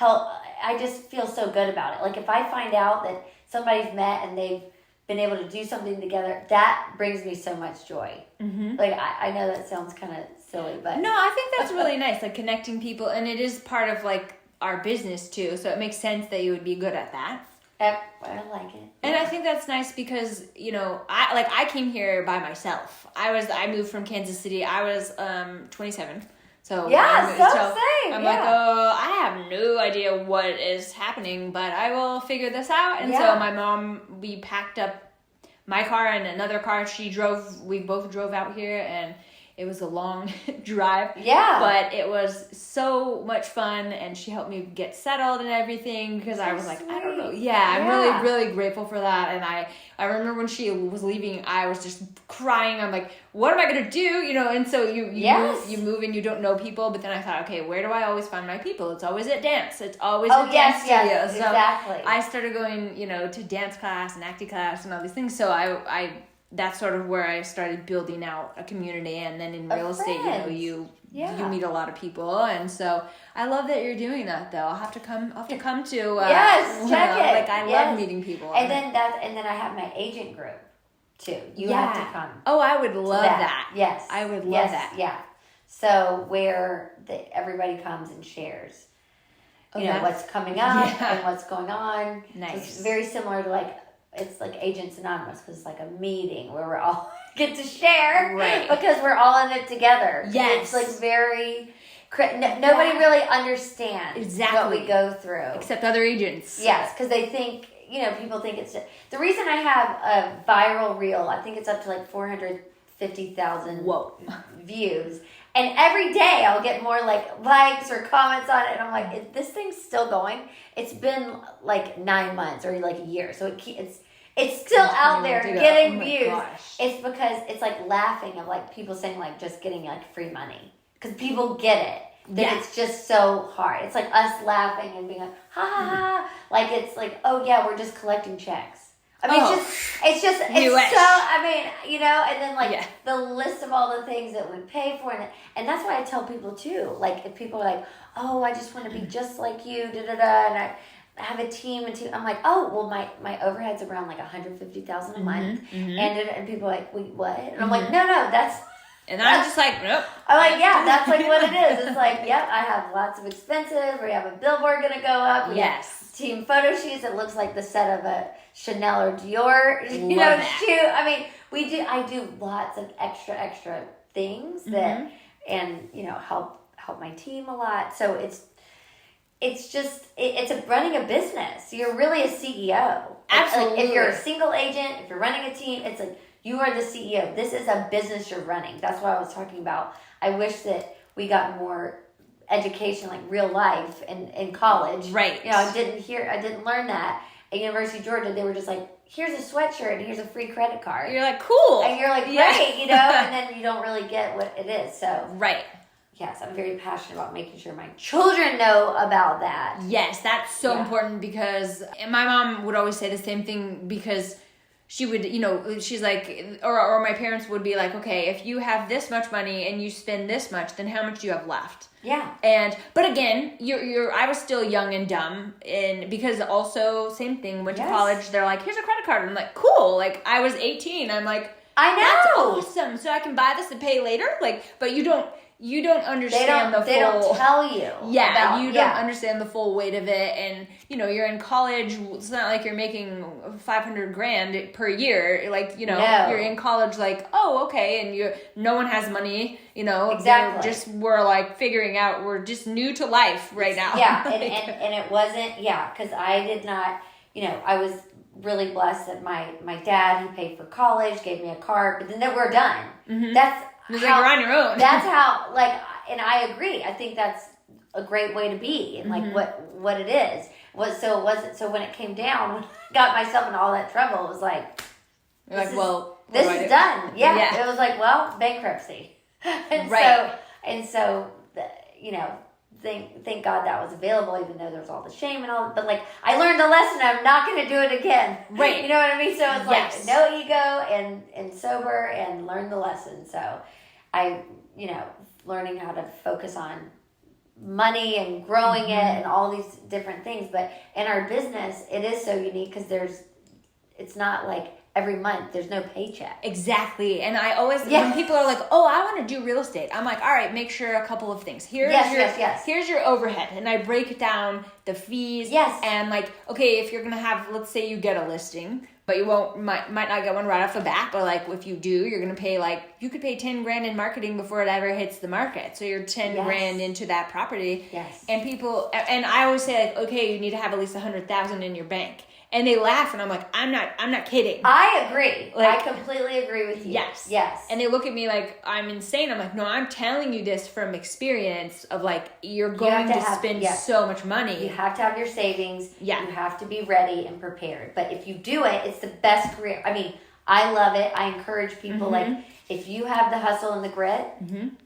I just feel so good about it. Like if I find out that somebody's met and they've been able to do something together, that brings me so much joy. Like I know that sounds kind of silly, but no, I think that's really nice, like connecting people, and it is part of like our business too, so it makes sense that you would be good at that. I like it. And I think that's nice because, I came here by myself. I moved from Kansas City. I was 27. So same. I'm like, I have no idea what is happening, but I will figure this out. And so my mom, we packed up my car and another car. We both drove out here, and it was a long drive. Yeah. But it was so much fun, and she helped me get settled and everything, because I was like, I don't know. I'm really, really grateful for that. And I remember when she was leaving, I was just crying. I'm like, what am I going to do? And so you move and you don't know people. But then I thought, okay, where do I always find my people? It's always at dance. It's always at dance studio. Yes, so exactly. I started going, to dance class and acting class and all these things. So I that's sort of where I started building out a community. And then in real estate, you meet a lot of people, and so I love that you're doing that. Though I'll have to come to check it. Like I love meeting people, and then I have my agent group too. You have to come. Oh, I would love that. Yes, I would love that. Yeah. So where everybody comes and shares, what's coming up and what's going on. Nice. So it's very similar to it's like Agents Anonymous, because it's like a meeting where we're all get to share, right? Because we're all in it together. Yes, it's like very. Nobody really understands exactly what we go through, except other agents. Yes, because they think people think it's the reason I have a viral reel. I think it's up to like 450,000 views. And every day I'll get more likes or comments on it. And I'm like, is this thing's still going? It's been like 9 months or like a year. So it's still out there getting views. Gosh. It's because it's like laughing of like people saying like just getting like free money. Because people get it. That it's just so hard. It's like us laughing and being like, ha ha ha. Like it's like, oh yeah, we're just collecting checks. I mean, it's so, I mean, and then the list of all the things that we pay for. And that's why I tell people too, like if people are like, oh, I just want to be just like you, and I have a team I'm like, oh, well, my overhead's around like 150,000 a month. And people are like, wait, what? And I'm like, no, that's. And I'm just like, nope. I'm like, yeah, that's like what it is. It's like, yep, I have lots of expenses. We have a billboard going to go up. We have team photo shoots. It looks like the set of a Chanel or Dior, shoot. I mean, I do lots of extra things that, and, help my team a lot. So it's just, it's running a business. You're really a CEO. Absolutely. Like if you're a single agent, if you're running a team, it's like, you are the CEO. This is a business you're running. That's what I was talking about. I wish that we got more education, like real life in college. Right. I didn't learn that. at University of Georgia, they were just like, here's a sweatshirt and here's a free credit card. You're like, cool. And you're like, great, you know, and then you don't really get what it is. So, right. Yes, I'm very passionate about making sure my children know about that. Yes, that's so important because my mom would always say the same thing because she would, you know, she's like, or my parents would be like, okay, if you have this much money and you spend this much, then how much do you have left? Yeah. But again, I was still young and dumb, and because also same thing, went to college, they're like, here's a credit card. I'm like, cool. Like I was 18. I'm like, I know. that's awesome. So I can buy this and pay later. Like, but you don't understand They don't tell you. Yeah, you don't understand the full weight of it, and you know you're in college. It's not like you're making $500,000 per year. Like you know, you're in college. Like okay, and no one has money. You know, exactly. We're like figuring out. We're just new to life right now. Yeah, and it wasn't because I did not. You know, I was really blessed that my dad, he paid for college, gave me a car, but then we're done. Mm-hmm. That's it's like you're on your own. That's how, like, and I agree. I think that's a great way to be, and like what it is. So when it came down, when I got myself in all that trouble, it was like, this is done. Yeah. It was like, well, bankruptcy, and so you know, thank God that was available, even though there was all the shame and all. But like, I learned the lesson. I'm not going to do it again. Right. You know what I mean? So it's like no ego and sober and learn the lesson. So learning how to focus on money and growing it and all these different things. But in our business, it is so unique because it's not like every month there's no paycheck. Exactly. And I always, when people are like, oh, I want to do real estate, I'm like, all right, make sure a couple of things. Here's your overhead. And I break down the fees. Yes. And like, okay, if you're going to have, let's say you get a listing, but you might not get one right off the bat, but like if you do, you're going to pay you could pay $10,000 in marketing before it ever hits the market. So you're $10,000 into that property. Yes. And I always say like, okay, you need to have at least $100,000 in your bank. And they laugh, and I'm like, I'm not kidding. I agree. I completely agree with you. Yes. Yes. And they look at me like I'm insane. I'm like, no, I'm telling you this from experience of like, you're going to spend so much money. You have to have your savings. Yeah. You have to be ready and prepared. But if you do it, it's the best career. I mean, I love it. I encourage people, like, if you have the hustle and the grit,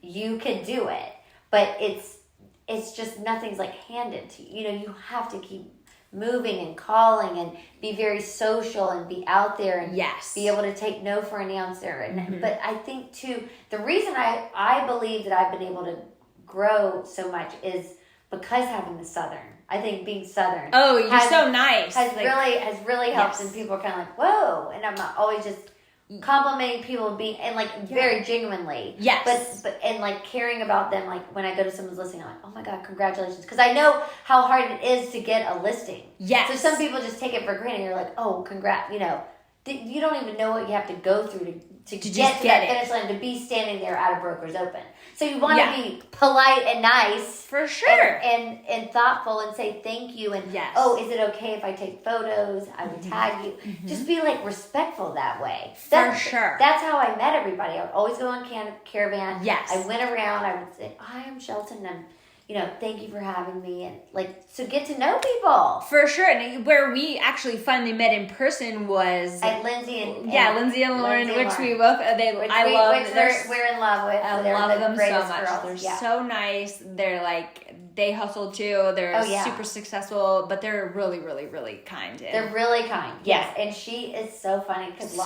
you can do it. But it's just nothing's like handed to you. You know, you have to keep moving and calling and be very social and be out there and be able to take no for an answer. And but I think too, the reason I believe that I've been able to grow so much is because having the Southern. I think being Southern. Oh, you're so nice. Has really helped, and people are kind of like, whoa, and I'm always just complimenting people being and like very genuinely. Yes. But and like caring about them. Like when I go to someone's listing, I'm like, oh my God, congratulations, because I know how hard it is to get a listing. Yes. So some people just take it for granted. You're like, oh, congrats. You know, you don't even know what you have to go through to get to that finish line, to be standing there at a broker's open. So you want to be polite and nice. For sure. And thoughtful and say thank you. And, oh, is it okay if I take photos? I would tag you. Just be, like, respectful that way. For sure. That's how I met everybody. I would always go on caravan. Yes. I went around. I would say, hi, I'm Shelton. And, you know, thank you for having me. And, like, so get to know people. For sure. And where we actually finally met in person was at Lindsay and Lindsay and Lauren, Lindsay which we both we're in love with. I love them so much. Girls. They're so nice. They're like, they hustle too. They're super successful, but they're really, really, really kind. They're really kind. Yes. And she is so funny because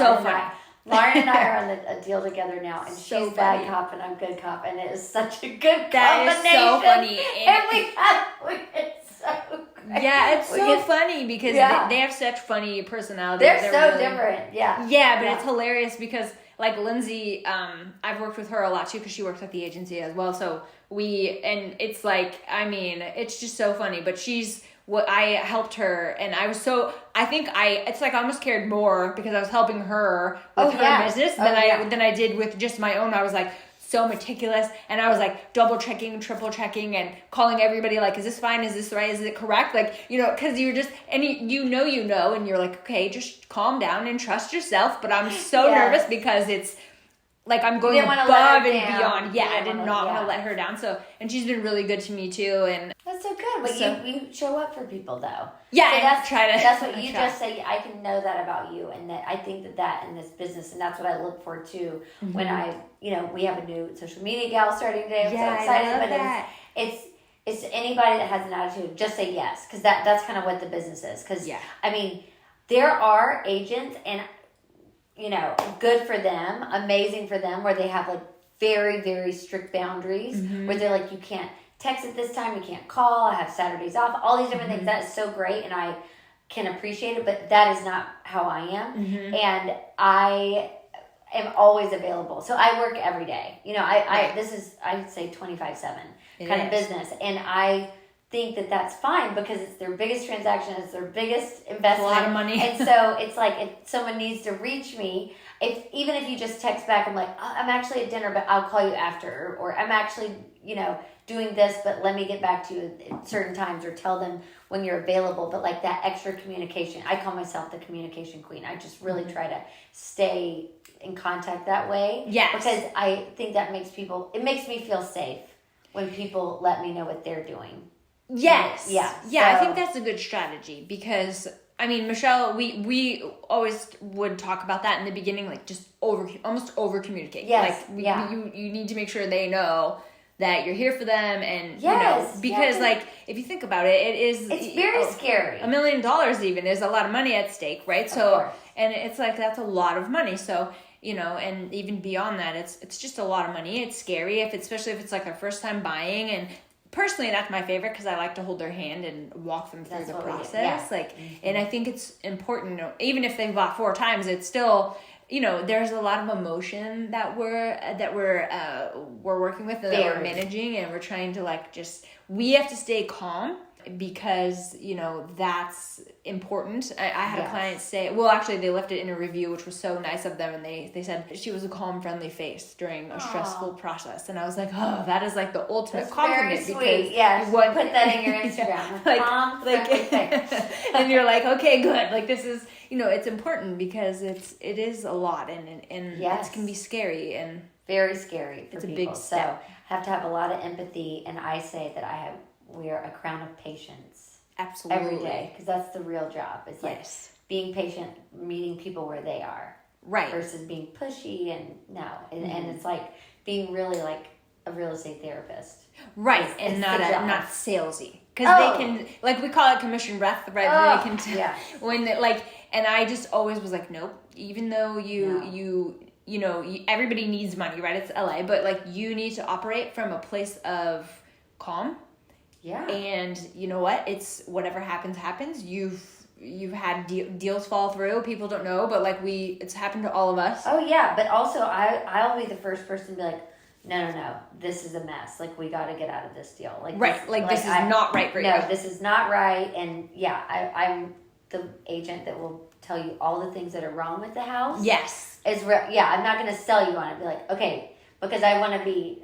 Lauren and I are on a deal together now, and so she's bad cop and I'm good cop, and it is such a good that combination. Is so funny. And it's so great. Yeah, it's so funny because they have such funny personalities. They're so really different. Yeah. Yeah, but it's hilarious because like Lindsay, I've worked with her a lot too because she works at the agency as well. So it's like, I mean, it's just so funny, but she's what I helped her, and it's like I almost cared more because I was helping her with her business than I did with just my own. I was like so meticulous, and I was like double checking, triple checking, and calling everybody like, is this fine? Is this right? Is it correct? Like, you know, because you're just, and you know, and you're like, okay, just calm down and trust yourself. But I'm so nervous because it's like I'm going didn't wanna above let her and down. beyond. Yeah, You I didn't did wanna- not want yeah. to let her down. So, and she's been really good to me too. And That's so good. But So- you show up for people though. yeah, So I that's try to. that's what I you try. just say. I can know that about you, and that I think that in this business, and that's what I look for too. When I, we have a new social media gal starting today. I'm so excited. I love But that. it's anybody that has an attitude. Just say yes, because that's kind of what the business is. Because Yeah. I mean, there are agents, and good for them, amazing for them, where they have like very, very strict boundaries, where they're like, you can't text at this time, you can't call, I have Saturdays off, all these different things. That is so great, and I can appreciate it, but that is not how I am. And I am always available. So I work every day. This is, I'd say 24/7 kind of business. And I think that that's fine because it's their biggest transaction, it's their biggest investment. A lot of money. And so it's like if someone needs to reach me, even if you just text back, I'm like, I'm actually at dinner, but I'll call you after, or I'm actually, doing this, but let me get back to you at certain times, or tell them when you're available. But like that extra communication, I call myself the communication queen. I just really try to stay in contact that way. Yes. Because I think that makes me feel safe when people let me know what they're doing. Yes. Yeah. I So- think that's a good strategy because I mean, Michelle, we always would talk about that in the beginning, like just almost over communicate. Yes. Like Yeah. you need to make sure they know that you're here for them, and Yes. because Yeah. like if you think about it, It's very scary. $1 million even is a lot of money at stake, right? Of So course. and it's like that's a lot of money. So and even beyond that, it's just a lot of money. It's scary especially if it's like their first time buying. And personally, that's my favorite because I like to hold their hand and walk them through That's the what we do, process. yeah. Like, and I think it's important. Even if they've bought 4 times, it's still. There's a lot of emotion that we're working with, and that we're Very. managing, and we're trying to we have to stay calm because that's important. I had a Yes. client say, well, actually they left it in a review, which was so nice of them, and they said she was a calm, friendly face during a stressful process, and I was like, oh, that is like the ultimate That's compliment. very because sweet. Yeah, you want- put that in your Instagram. Calm, friendly face. and you're like, okay, good. Like this is, it's important because it is a lot, and Yes. it can be scary, and Very scary for It's a people. big step. So have to have a lot of empathy, and I say that we are a crown of patience absolutely every day, because that's the real job. It's like Yes. being patient, meeting people where they are, Right. versus being pushy and and it's like being really like a real estate therapist. Right, It's- and it's not the job. not salesy, because Oh. they can, like, we call it commission breath, right? Oh, They can yeah. when they, and I just always was like, nope. Even though everybody needs money, right? It's LA, but like you need to operate from a place of calm. Yeah. And you know what? It's whatever happens. You've had deals fall through. People don't know, but it's happened to all of us. Oh yeah, but also I'll be the first person to be like, no, this is a mess. Like we got to get out of this deal. This is not right for you. No, this is not right. And yeah, I'm the agent that will tell you all the things that are wrong with the house. Yes. I'm not going to sell you on it. Be like, okay, because I want to be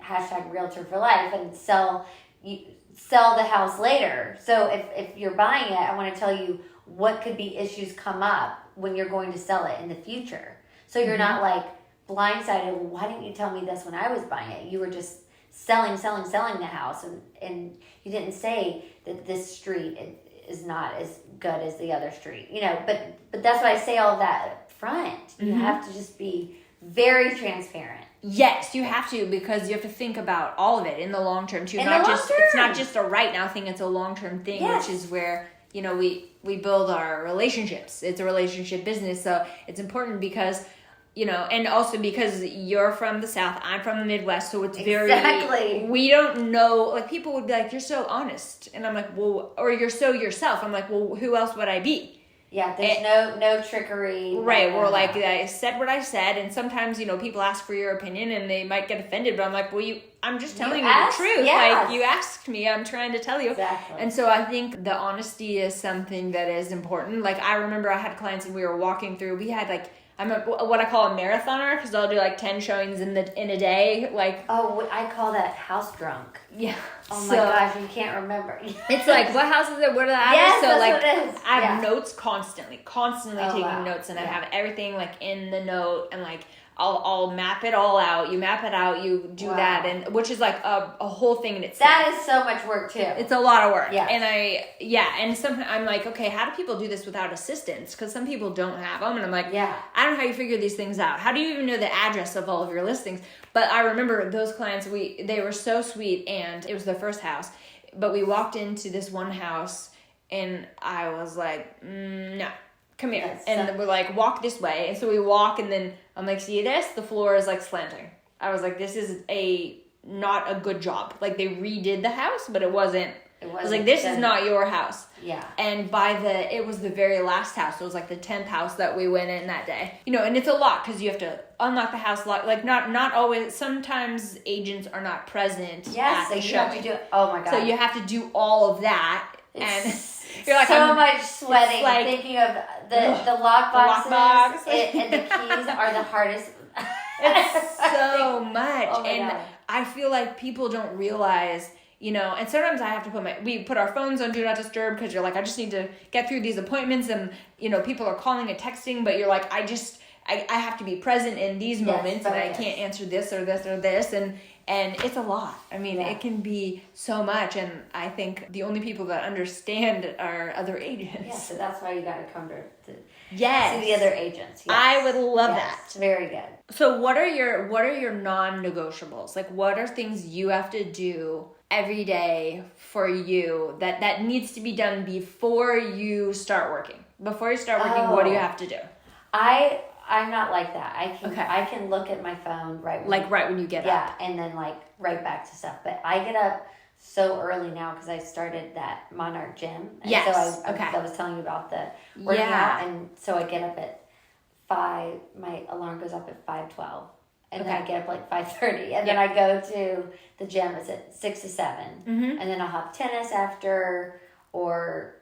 #realtor for life and sell the house later. So if you're buying it, I want to tell you what could be issues come up when you're going to sell it in the future. So you're not like blindsided. Well, why didn't you tell me this when I was buying it? You were just selling the house, and you didn't say that this street is not as good as the other street. But that's why I say all of that up front. You have to just be very transparent. Yes, you have to, because you have to think about all of it in the long term too. In the long It's term. not just a right now thing, it's a long term thing, Yes. which is where, we build our relationships. It's a relationship business, so it's important because, and also because you're from the South, I'm from the Midwest, so it's very Exactly. we don't know, like people would be like, you're so honest, and I'm like, well, or you're so yourself. I'm like, well, who else would I be? Yeah, there's no trickery. Right, no, or no, like no. I said what I said, and sometimes people ask for your opinion and they might get offended, but I'm like, well, I'm just telling you asked, the truth. yes. Like you asked me, I'm trying to tell you. Exactly. And so I think the honesty is something that is important. Like I remember I had clients and we were walking through. We had I'm what I call a marathoner, because I'll do 10 showings in a day. Oh, I call that house drunk. Yeah. Oh my gosh, you can't remember. It's like, what house is it? What are the address? Yes, So that's like, what it is. I have Yeah. notes constantly Oh, taking wow. notes, and I Yeah. have everything in the note, and I'll map it all out. You map it out, you do that, and which is like a whole thing in itself. That is so much work too. It's a lot of work. Yeah. And and sometimes I'm like, okay, how do people do this without assistance? Because some people don't have them, and I'm like, I don't know how you figure these things out. How do you even know the address of all of your listings? But I remember those clients, they were so sweet, and it was their first house. But we walked into this one house, and I was like, no. Come here. And we're like, walk this way. And so we walk, and then I'm like, see this? The floor is like slanting. I was like, this is not a good job. Like, they redid the house, but it wasn't. I was like, this is not your house. Yeah. And it was the very last house. It was like the 10th house that we went in that day. You know, and it's a lot because you have to unlock the house lock. Like, not always. Sometimes agents are not present at the showing. Oh my God. So you have to do all of that. And you're like, so much sweating, like, thinking of the lock boxes and the keys are the hardest. It's so much. Oh and God. I feel like people don't realize, you know, and sometimes I have to we put our phones on Do Not Disturb because you're like, I just need to get through these appointments, and, you know, people are calling and texting, but you're like, I have to be present in these moments, and I can't answer this or this or this, and it's a lot. I mean, it can be so much, and I think the only people that understand are other agents. Yeah, so that's why you got to come to see Yes. the other agents. Yes. I would love that. Very good. So what are your non-negotiables? Like, what are things you have to do every day for you that needs to be done before you start working? Before you start working, what do you have to do? I'm not like that. I can look at my phone right when you get up. Yeah, and then like right back to stuff. But I get up so early now because I started that Monarch gym. And yes. So I was telling you about the working out, and so I get up at 5. My alarm goes up at 5:12, and then I get up like 5:30, and then I go to the gym. It's at 6 to 7, and then I'll have tennis after, or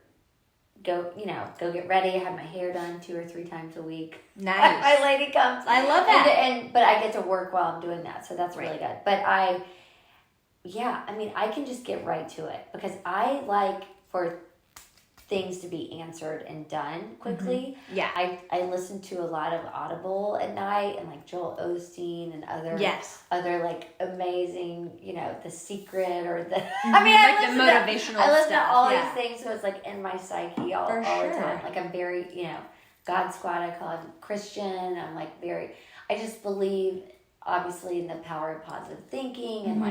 go get ready. I have my hair done 2 or 3 times a week. Nice. My lady comes. I love that. But I get to work while I'm doing that, so that's really good. But I can just get right to it because I like for things to be answered and done quickly. Mm-hmm. Yeah. I listen to a lot of Audible at night, and like Joel Osteen and other like amazing, you know, The Secret or the I listen to all these things, so it's like in my psyche all the sure. time. Like I'm very, you know, God Squad, I call it Christian. I'm like I just believe obviously in the power of positive thinking and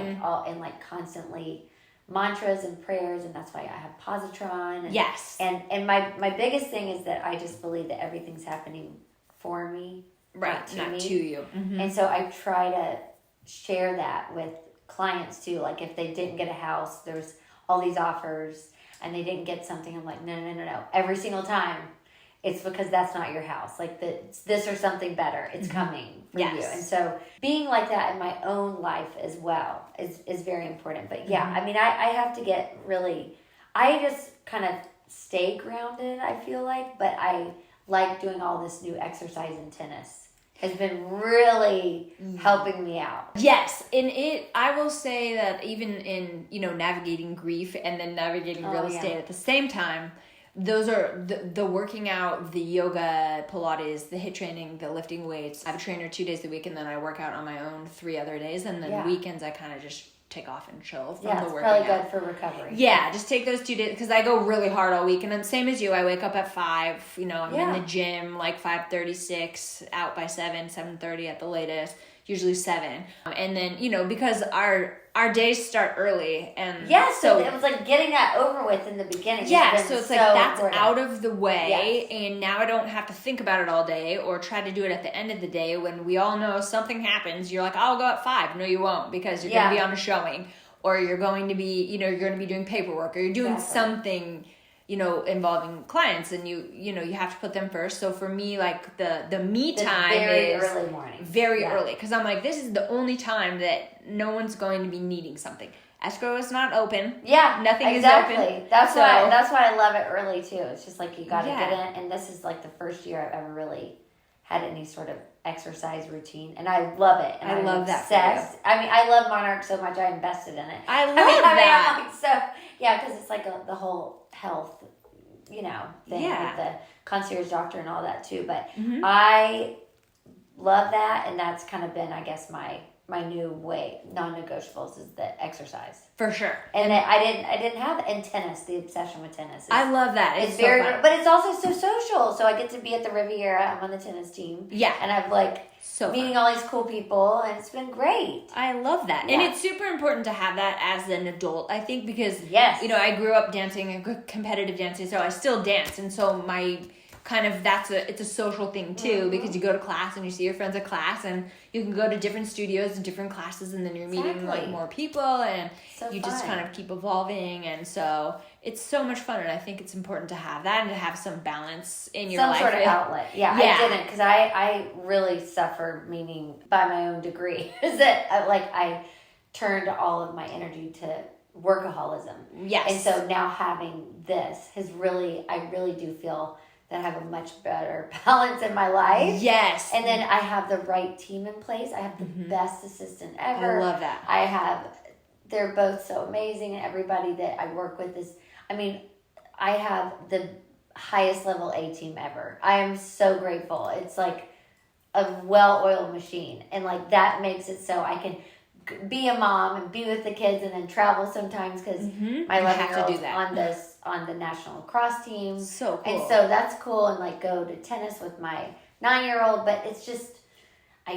like constantly mantras and prayers, and that's why I have positron. And my biggest thing is that I just believe that everything's happening for me, not to you. Mm-hmm. And so I try to share that with clients too. Like if they didn't get a house, there's all these offers, and they didn't get something. I'm like, no. Every single time, it's because that's not your house. Like this or something better. It's coming for you. And so being like that in my own life as well is very important. But I have to get really, I just kind of stay grounded, I feel like. But I like doing all this new exercise in tennis. Has been really helping me out. Yes, I will say that even in, you know, navigating grief and then navigating real estate at the same time, those are the working out, the yoga, Pilates, the HIIT training, the lifting weights. I have a trainer 2 days a week, and then I work out on my own 3 other days, and then weekends I kind of just take off and chill from the working out. Yeah, it's probably good for recovery. Yeah, just take those 2 days, because I go really hard all week, and then same as you, I wake up at 5, you know, I'm in the gym like 5:36, out by 7:30 at the latest, usually 7. And then, you know, because our days start early, and so it was like getting that over with in the beginning. Yeah, so it's like that's important. Out of the way, and now I don't have to think about it all day or try to do it at the end of the day when we all know something happens. You're like, I'll go at 5. No, you won't, because you're going to be on a showing, or you're going to be, you know, you're going to be doing paperwork, or you're doing something, you know, involving clients, and you know, you have to put them first. So for me, like the me time is early morning, very early, because I'm like, this is the only time that no one's going to be needing something. Escrow is not open. Yeah, nothing is open. That's why I love it early too. It's just like you got to get in, and this is like the first year I've ever really had any sort of exercise routine, and I love it. And I love that. I mean, I love Monarch so much. I invested in it. I love that. I'm like, so yeah, because it's like the whole health, you know, thing with the concierge doctor and all that too. But I love that, and that's kind of been, I guess, my new way, non-negotiables is the exercise. For sure. And I didn't have in tennis, the obsession with tennis. I love that. It's so very fun. but it's also so social. So I get to be at the Riviera. I'm on the tennis team. Yeah. And I've like meeting all these cool people, and it's been great. I love that. Yeah. And it's super important to have that as an adult, I think, because yes, you know, I grew up dancing and competitive dancing, so I still dance, and so my kind of it's a social thing too, because you go to class and you see your friends at class, and you can go to different studios and different classes, and then you're meeting like more people, and you just kind of keep evolving, and so it's so much fun. And I think it's important to have that and to have some balance in your life, some sort of outlet. Yeah. I didn't, because I really suffered, meaning by my own degree, is that I turned all of my energy to workaholism. Yes. And so now having this has really, I really do feel that I have a much better balance in my life. Yes. And then I have the right team in place. I have the best assistant ever. I love that. They're both so amazing, and everybody that I work with is, I mean, I have the highest level A team ever. I am so grateful. It's like a well-oiled machine, and like that makes it so I can be a mom and be with the kids, and then travel sometimes, because my 11-year-old's on the national lacrosse team. So cool. And so that's cool, and like go to tennis with my 9-year-old, but it's just, I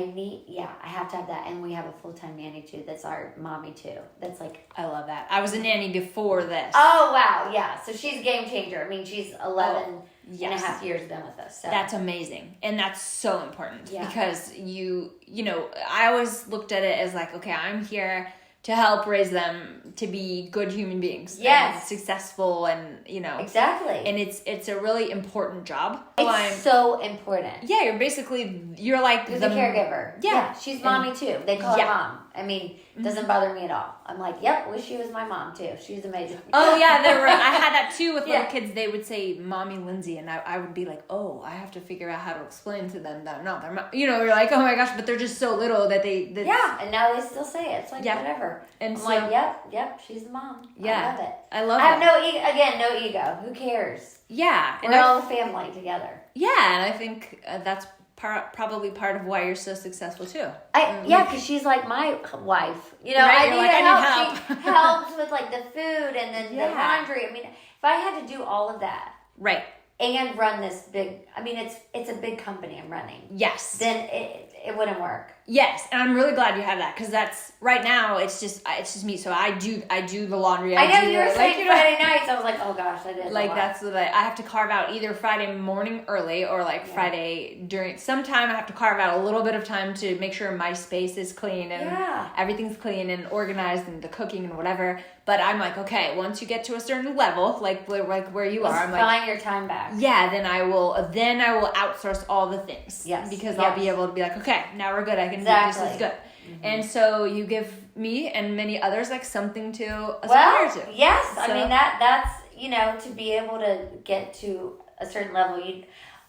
have to have that. And we have a full-time nanny too. That's our mommy too. That's like, I love that. I was a nanny before this. Oh, wow. Yeah. So she's a game changer. I mean, she's 11 and a half years been with us. So. That's amazing. And that's so important, yeah. because you know, I always looked at it as like, okay, I'm here to help raise them to be good human beings. Yes. And successful, and, you know. Exactly. And it's a really important job. It's so important. Yeah, you're like the caregiver. Yeah. She's mommy too. They call her mom. I mean, it doesn't bother me at all. I'm like, yep, wish she was my mom too. She's amazing. Oh yeah, I had that too with little kids. They would say mommy Lindsay, and I would be like, oh, I have to figure out how to explain to them that I'm not their mom. You know, you're like, oh my gosh, but they're just so little that yeah, and now they still say it. It's like whatever. And I'm like, yep, she's the mom. Yeah. I love it. I have no ego. Who cares? Yeah. We're all a family together. Yeah, and I think that's probably part of why you're so successful too. Because she's like my wife. You know, right? I need help. She helps with like the food and then the laundry. I mean, if I had to do all of that, right, and run this big, I mean, it's a big company I'm running. Yes. Then it wouldn't work. Yes, and I'm really glad you have that, because that's right now. It's just me. So I do the laundry. I know you were saying Friday nights. I was like, oh gosh, I did. Like that's what I have to carve out either Friday morning early or like Friday during. Sometime I have to carve out a little bit of time to make sure my space is clean and everything's clean and organized and the cooking and whatever. But I'm like, okay, once you get to a certain level, like where you are, I'm like, find your time back. Yeah, then I will outsource all the things. Yes, because I'll be able to be like, okay, now we're good. I can do this is good. Mm-hmm. And so you give me and many others like something to aspire to. Yes, so. I mean that's to be able to get to a certain level.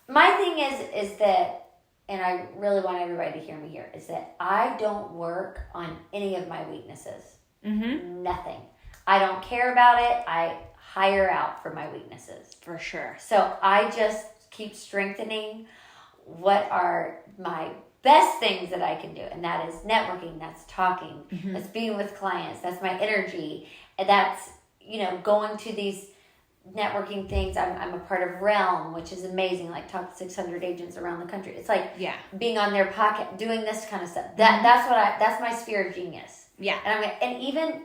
My thing is that, and I really want everybody to hear me here, is that I don't work on any of my weaknesses. Mm-hmm. Nothing. I don't care about it. I hire out for my weaknesses. For sure. So I just keep strengthening what are my best things that I can do. And that is networking, that's talking, that's being with clients, that's my energy. And that's, going to these networking things. I'm a part of Realm, which is amazing. Like talk to 600 agents around the country. It's like being on their pocket, doing this kind of stuff. That's my sphere of genius. Yeah. And even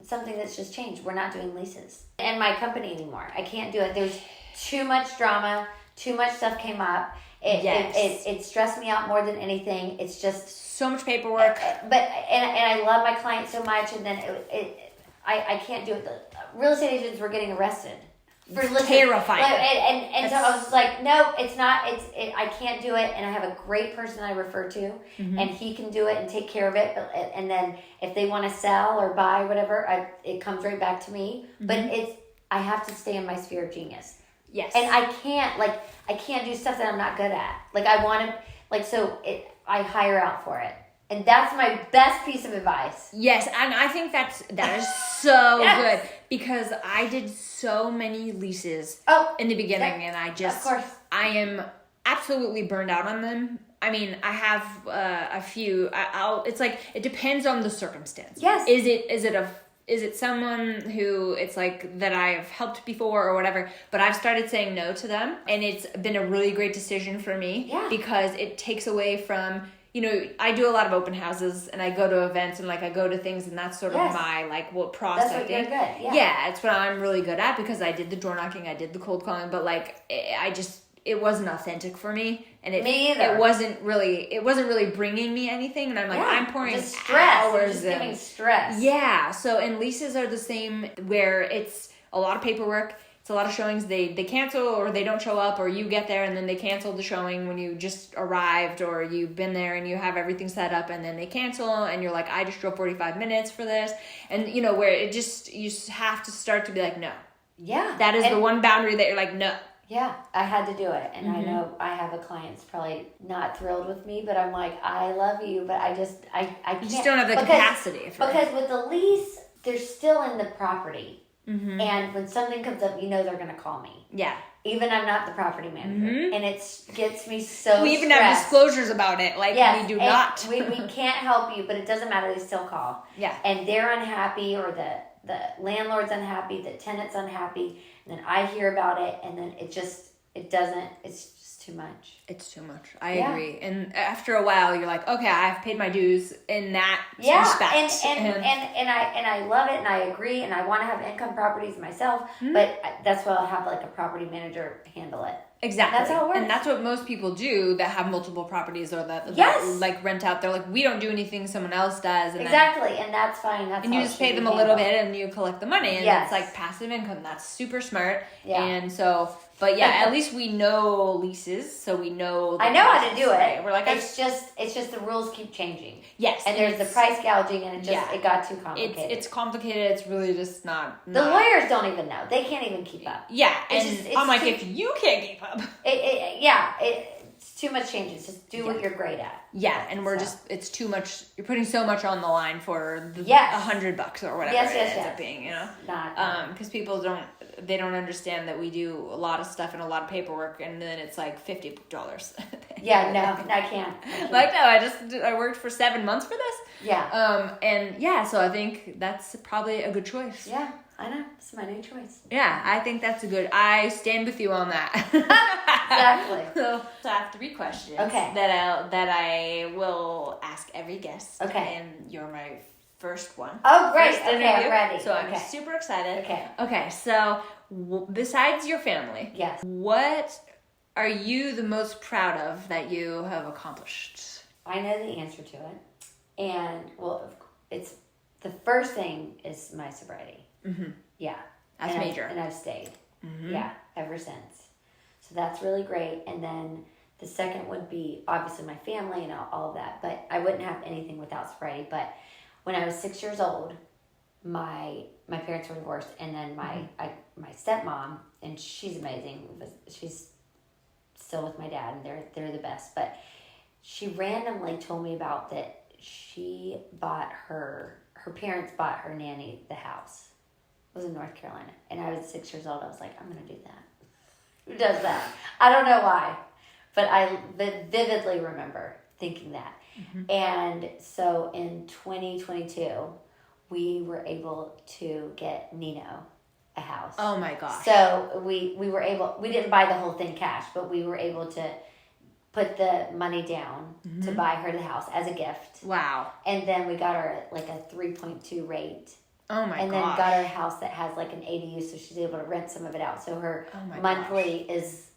something that's just changed. We're not doing leases in my company anymore. I can't do it. There's too much drama. Too much stuff came up. It stressed me out more than anything. It's just so much paperwork. But I love my clients so much, and then I can't do it. The real estate agents were getting arrested for terrifying. And so I was like, no, it's not. I can't do it. And I have a great person I refer to, and he can do it and take care of it. And then if they want to sell or buy whatever, it comes right back to me. But I have to stay in my sphere of genius. Yes. And I can't do stuff that I'm not good at. Like I want to, I hire out for it. And that's my best piece of advice. Yes, and I think that is so good, because I did so many leases in the beginning, and I just, of course. I am absolutely burned out on them. I mean, I have a few. It's like it depends on the circumstance. Yes. Is it someone who it's like that I've helped before or whatever, but I've started saying no to them, and it's been a really great decision for me. Yeah. Because it takes away from, I do a lot of open houses, and I go to events, and like I go to things, and that's sort of my like what process. That's what you're good. Yeah, it's what I'm really good at, because I did the door knocking, I did the cold calling, but like it wasn't authentic for me, and me either. It wasn't really bringing me anything, and I'm like, I'm pouring just stress. hours Just giving stress. Yeah, so and leases are the same, where it's a lot of paperwork. It's a lot of showings. They cancel, or they don't show up, or you get there and then they cancel the showing when you just arrived, or you've been there and you have everything set up, and then they cancel, and you're like, I just drove 45 minutes for this, and where you just have to start to be like, no. Yeah. That is the one boundary that you're like, no. Yeah, I had to do it. And I know I have a client that's probably not thrilled with me, but I'm like, I love you, but I can't. You just don't have the capacity. Because with the lease, they're still in the property. Mm-hmm. And when something comes up, they're going to call me. Yeah. Even I'm not the property manager. Mm-hmm. And it gets me so We even stressed. have disclosures about it. Like, we do not. we can't help you, but it doesn't matter. They still call. Yeah. And they're unhappy, or the landlord's unhappy, the tenant's unhappy. And then I hear about it, and then it's just too much. It's too much. I agree. And after a while, you're like, okay, I've paid my dues in that respect. And I love it, and I agree, and I want to have income properties myself, but that's why I'll have like a property manager handle it. Exactly. That's how it works. And that's what most people do that have multiple properties, or that like rent out. They're like, we don't do anything, someone else does. And exactly. And that's fine. And you just pay them a little bit, and you collect the money, and it's like passive income. That's super smart. Yeah. And so, but yeah, at least we know leases, so we know. I know how to do it. Right? We're like, it's just the rules keep changing. Yes. And there's the price gouging, and it got too complicated. It's complicated. It's really just not. The lawyers don't even know. They can't even keep up. Yeah. I'm like, if you can't keep up. It's too much changes. Just do what you're great at. Yeah, and it's too much. You're putting so much on the line for the $100 or whatever it ends up being, Not because people don't understand that we do a lot of stuff and a lot of paperwork, and then it's like $50. Yeah, no, I can't. Like, no, I worked for 7 months for this. Yeah. And yeah, so I think that's probably a good choice. Yeah. I know. It's my new choice. Yeah, I think that's I stand with you on that. Exactly. So I have 3 questions. Okay. That I will ask every guest. Okay. And you're my first one. Oh, great. First okay, interview. I'm ready. So I'm super excited. Okay. Okay, so besides your family, yes, what are you the most proud of that you have accomplished? I know the answer to it. And, it's the first thing is my sobriety. Mm-hmm. Yeah. That's major. And I've stayed. Mm-hmm. Yeah, ever since. So that's really great. And then the second would be obviously my family and all of that. But I wouldn't have anything without sobriety. But when I was 6 years old, my parents were divorced. And then my stepmom, and she's amazing. She's still with my dad, and they're the best. But she randomly told me about that she bought her parents bought her nanny the house. It was in North Carolina. And I was 6 years old. I was like, I'm going to do that. Who does that? I don't know why. But I vividly remember thinking that. Mm-hmm. And so in 2022, we were able to get Nino a house. Oh my gosh. So we didn't buy the whole thing cash, but we were able to put the money down to buy her the house as a gift. Wow. And then we got her like a 3.2 rate. Oh my gosh. And then got her a house that has like an ADU, so she's able to rent some of it out. So her monthly is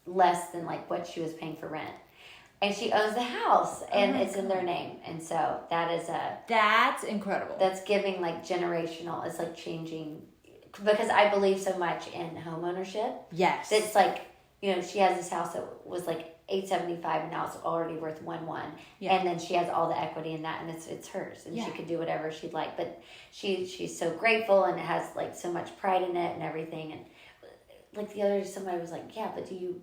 less than like what she was paying for rent. And she owns the house, and it's in their name. And so that's incredible. That's giving like generational. It's like changing, because I believe so much in home ownership. Yes. It's like, she has this house that was like $875, and now it's already worth $1.1. Yeah. And then she has all the equity in that, and it's hers, and she could do whatever she'd like. But she's so grateful, and it has like so much pride in it and everything. And like the other day, somebody was like, "Yeah, but do you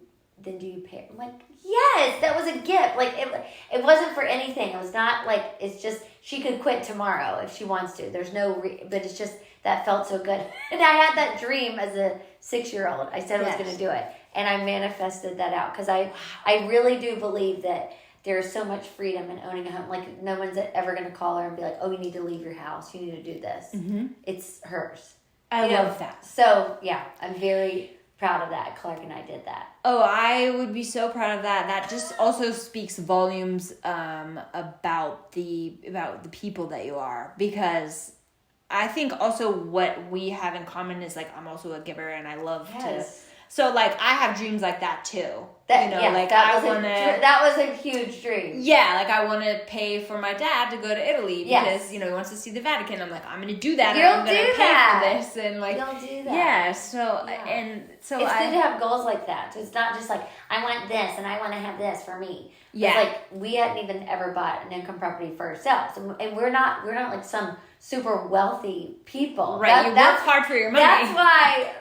pay?" I'm like, "Yes, that was a gift. Like it wasn't for anything. It was not like, it's just she could quit tomorrow if she wants to. There's no, but it's just that felt so good." And I had that dream as a 6-year-old. I said I was going to do it. and I manifested that out because I really do believe that there's so much freedom in owning a home. Like, no one's ever going to call her and be like, oh, you need to leave your house. You need to do this. It's hers. I love that. So, yeah, I'm very proud of that. Clark and I did that. Oh, I would be so proud of that. That just also speaks volumes about the people that you are, because I think also what we have in common is like, I'm also a giver and I love to. So like I have dreams like that too. That was a huge dream. Yeah, like I want to pay for my dad to go to Italy because he wants to see the Vatican. I'm like, I'm going to do that. I'm going to pay for this, and like you'll do that. Yeah. So it's good to have goals like that. So it's not just like I want this and I want to have this for me. Yeah. It's like we hadn't even ever bought an income property for ourselves, and we're not like some super wealthy people. Right. You work hard for your money. That's why.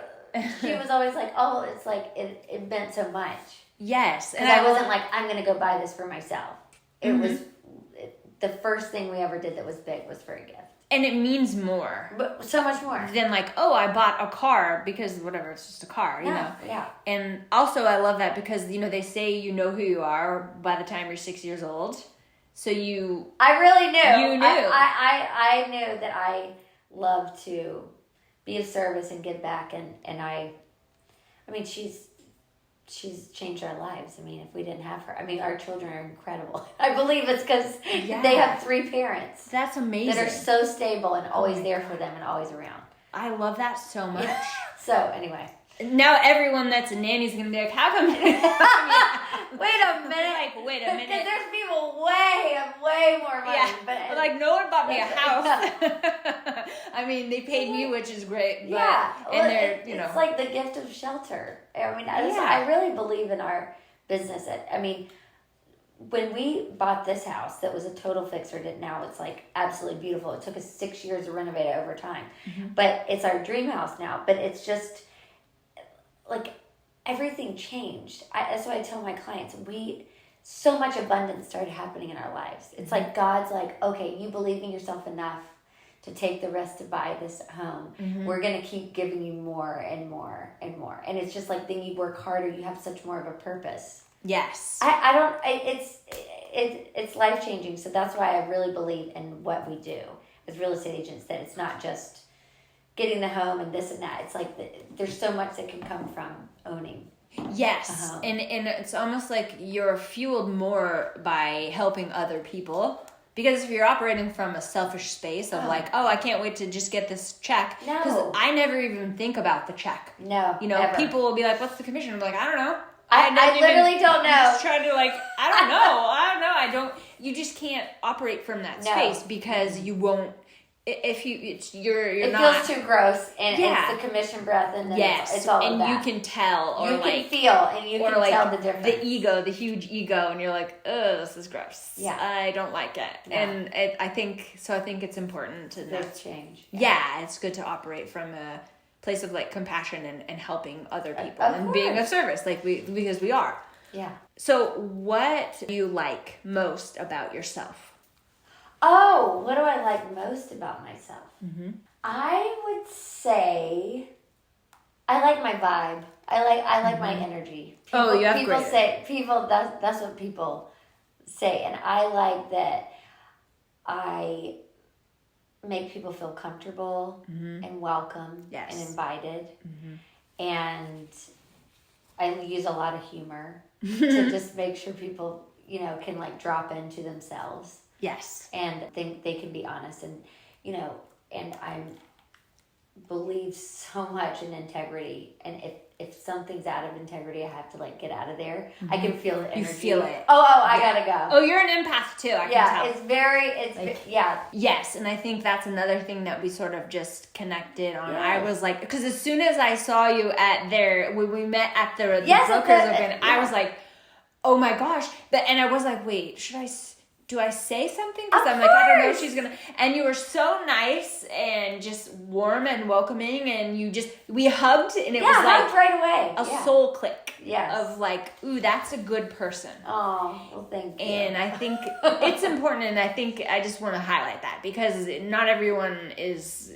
She was always like, oh, it's like it meant so much. Yes. And I wasn't like, I'm going to go buy this for myself. It was the first thing we ever did that was big was for a gift. And it means more. But so much more. Than like, oh, I bought a car because whatever, it's just a car, you know? Yeah. And also I love that because, they say you know who you are by the time you're 6 years old. So I really knew. You knew. I knew that I love to be of service and give back, and I mean she's changed our lives. I mean, if we didn't have her, I mean, our children are incredible. I believe it's because they have 3 parents. That's amazing. That are so stable and always there for them and always around. I love that so much. So anyway, now everyone that's a nanny is gonna be like, how come? Wait a minute. Wait a minute. Because there's people way more money. Yeah. But like no one bought me a house. I mean, they paid me, which is great. But, and they're it's like the gift of shelter. I mean, I really believe in our business. I mean, when we bought this house, that was a total fixer. Now it's like absolutely beautiful. It took us 6 years to renovate it over time, but it's our dream house now. But it's just like everything changed. That's why I tell my clients, so much abundance started happening in our lives. It's like God's like, okay, you believe in yourself enough to take the rest to buy this home. We're going to keep giving you more and more and more. And it's just like, then you work harder, you have such more of a purpose. Yes. It's life-changing. So that's why I really believe in what we do as real estate agents, that it's not just getting the home and this and that. It's like there's so much that can come from owning. Yes. And it's almost like you're fueled more by helping other people. Because if you're operating from a selfish space of like, oh, I can't wait to just get this check. No. Because I never even think about the check. No. Ever. People will be like, what's the commission? I'm like, I don't know. I literally don't know. I'm just trying to I don't know. You just can't operate from that space because you won't. If you're not. It feels too gross, and it's the commission breath, and then it's all of that. And you can tell, or you can feel, and you can tell the difference. The ego, the huge ego, and you're like, oh, this is gross. Yeah, I don't like it, and I think it's important to there's change. Yeah, it's good to operate from a place of like compassion and helping other people and being of service, because we are. Yeah. So, what do you like most about yourself? Oh, what do I like most about myself? I would say I like my vibe. I like my energy. You have people great. say that's what people say, and I like that I make people feel comfortable and welcome and invited, and I use a lot of humor to just make sure people can like drop into themselves. Yes. And they can be honest, and and I believe so much in integrity, and if something's out of integrity, I have to like get out of there. I can feel the energy. You feel it. I gotta go. Oh, you're an empath too. I can tell. Yes, and I think that's another thing that we sort of just connected on. Yes. I was like, because as soon as I saw you when we met at the brokers open, I was like, oh my gosh. And I was like, wait, do I say something? Because I'm like, I don't know if she's going to. And you were so nice and just warm and welcoming. And we hugged. And it was like right away. A soul click. Yes. Of like, ooh, that's a good person. Oh, well, thank you. And I think it's important. And I think I just want to highlight that. Because not everyone is,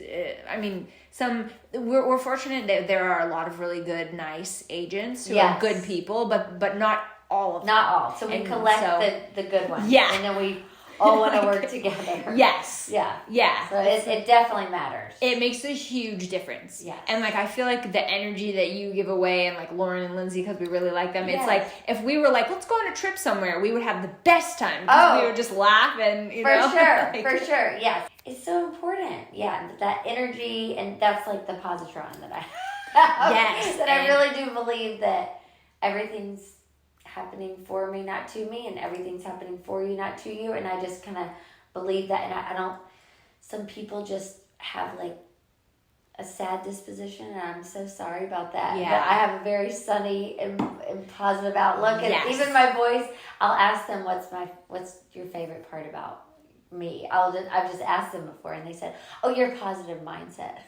we're fortunate that there are a lot of really good, nice agents who are good people, but not all of them. Not all. So we collect the good ones. Yeah. And then we all want to work together. Yes. Yeah. Yeah. So it definitely matters. It makes a huge difference. Yeah. And like, I feel like the energy that you give away, and like Lauren and Lindsay, because we really like them, it's like, if we were like, let's go on a trip somewhere, we would have the best time. Because we would just laugh and, you know. For sure. For sure. Yes. It's so important. Yeah. That energy, and that's like the positron that I have. Yes. That I really do believe that everything's happening for me, not to me, and everything's happening for you, not to you. And I just kind of believe that. And I don't, some people just have like a sad disposition, and I'm so sorry about that. Yeah. But I have a very sunny and positive outlook. And even my boys, I'll ask them, what's your favorite part about me? I've just asked them before, and they said, oh, your positive mindset.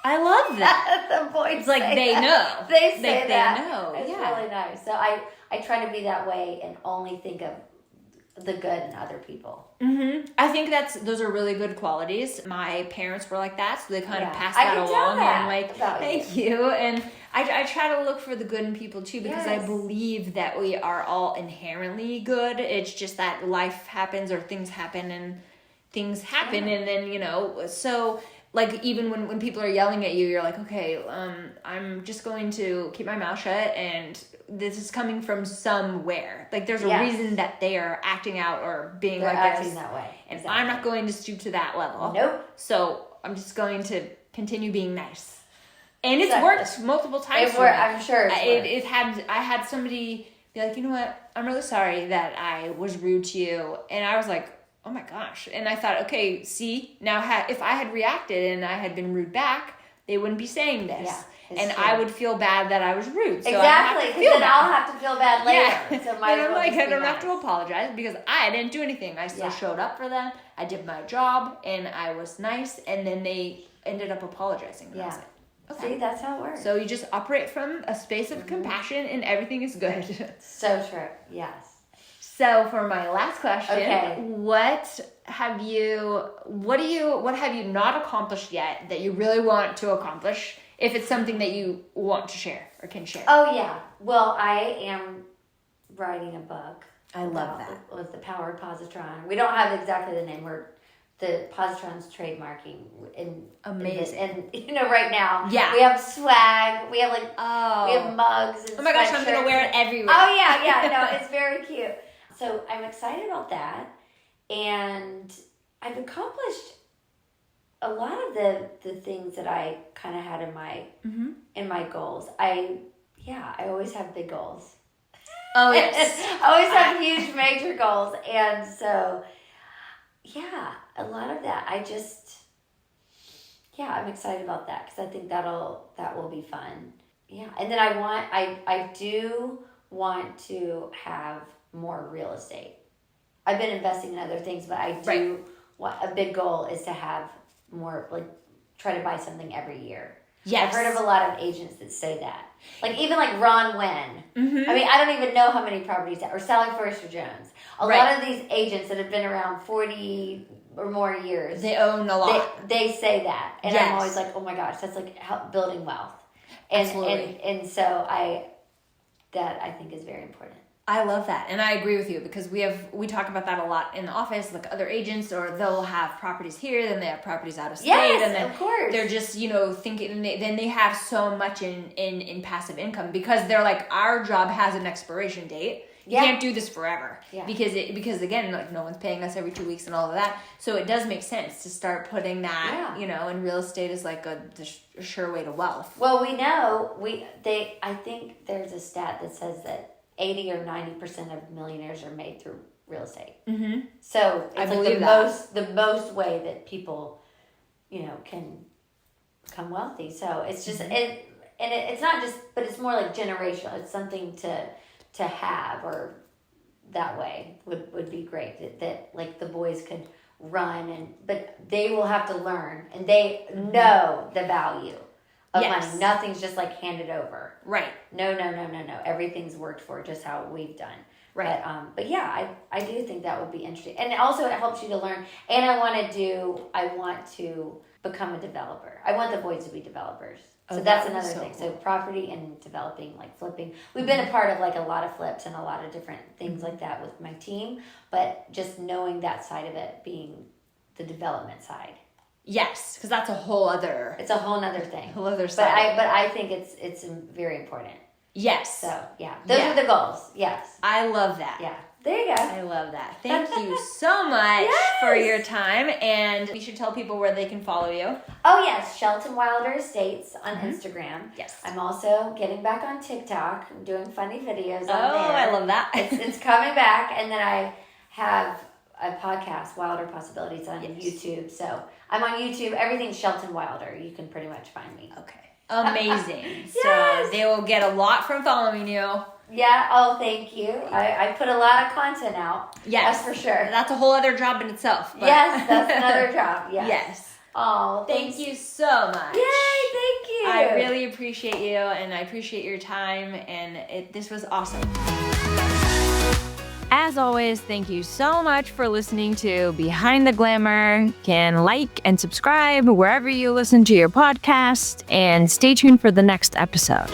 I love that. The boys, it's like they know. They say that. They know. It's really nice. So I try to be that way and only think of the good in other people. Mm-hmm. I think those are really good qualities. My parents were like that, so they kind of passed that along. And like, thank you. And I try to look for the good in people too, because I believe that we are all inherently good. It's just that life happens, or things happen, and then, you know, so like, even when people are yelling at you, you're like, okay, I'm just going to keep my mouth shut, and this is coming from somewhere. Like, there's a reason that they are acting out or being acting that way. And I'm not going to stoop to that level. Nope. So I'm just going to continue being nice. And it's worked multiple times. I'm sure I had somebody be like, you know what? I'm really sorry that I was rude to you. And I was like, oh my gosh. And I thought, okay, see, now if I had reacted and I had been rude back, they wouldn't be saying this. Yeah, and true. I would feel bad that I was rude. So exactly, because then I'll have to feel bad later. Yeah. So and I'm like, I don't have to apologize, because I didn't do anything. I still showed up for them. I did my job, and I was nice, and then they ended up apologizing. And I was like, okay. See, that's how it works. So you just operate from a space of compassion, and everything is good. So true. Yes. So for my last question, what have you not accomplished yet that you really want to accomplish, if it's something that you want to share or can share? Oh yeah. Well, I am writing a book. I love that. With the power of positron. We don't have exactly the name. The positron's trademarking. Amazing. And you know, right now, we have swag. We have we have mugs. And oh my gosh, I'm gonna wear it everywhere. Oh yeah. No, it's very cute. So I'm excited about that, and I've accomplished a lot of the things that I kind of had in my goals. I always have big goals. Oh yes, I always have huge major goals, and so a lot of that I'm excited about that, because I think that will be fun. Yeah, and then I do want to have more real estate. I've been investing in other things, but I do want, a big goal is to have more, like, try to buy something every year. Yes. I've heard of a lot of agents that say that. Like, even like Ron Wynn. Mm-hmm. I mean, I don't even know how many properties, or Sally Forrester Jones. A lot of these agents that have been around 40 or more years. They own a lot. They say that. And I'm always like, oh my gosh, that's like building wealth. And, absolutely. And so I think is very important. I love that, and I agree with you, because we talk about that a lot in the office. Like, other agents, or they'll have properties here, then they have properties out of state, and then of course they're just thinking. Then they have so much in passive income, because they're like, our job has an expiration date. You can't do this forever, because again, like, no one's paying us every 2 weeks and all of that. So it does make sense to start putting that, and real estate is like a sure way to wealth. Well, we know I think there's a stat that says that 80 or 90% of millionaires are made through real estate. Mm-hmm. So it's the most way that people, can become wealthy. So it's just it's not just, but it's more like generational. It's something to have, or that way would be great. That like the boys could run, but they will have to learn, and they know the value of money. Nothing's just like handed over. Right. No. Everything's worked for, just how we've done. Right. But I do think that would be interesting. And also it helps you to learn. And I want to become a developer. I want the boys to be developers. So Oh, that's that would another be so thing. cool. So property and developing, like flipping. We've been a part of like a lot of flips and a lot of different things like that with my team, but just knowing that side of it being the development side. Yes, because that's a whole other It's a whole nother thing. whole other But side. I think it's very important. Yes. So yeah, those are the goals. Yes. I love that. Yeah. There you go. I love that. Thank you so much for your time. And you should tell people where they can follow you. Oh yes, Shelton Wilder Estates on Instagram. Yes. I'm also getting back on TikTok. I'm doing funny videos on there. I love that. It's coming back, and then I have a podcast, Wilder Possibilities, on YouTube. So I'm on YouTube. Everything's Shelton Wilder. You can pretty much find me. Okay. Amazing. So Yes. they will get a lot from following you. Yeah. Oh, thank you. I put a lot of content out. Yes. That's for sure. That's a whole other job in itself. But Yes, that's another job. Yes. Yes. Oh, Thank you so much. Yay! Thank you. I really appreciate you, and I appreciate your time, and this was awesome. As always, thank you so much for listening to Behind the Glamour. You can like and subscribe wherever you listen to your podcast, and stay tuned for the next episode.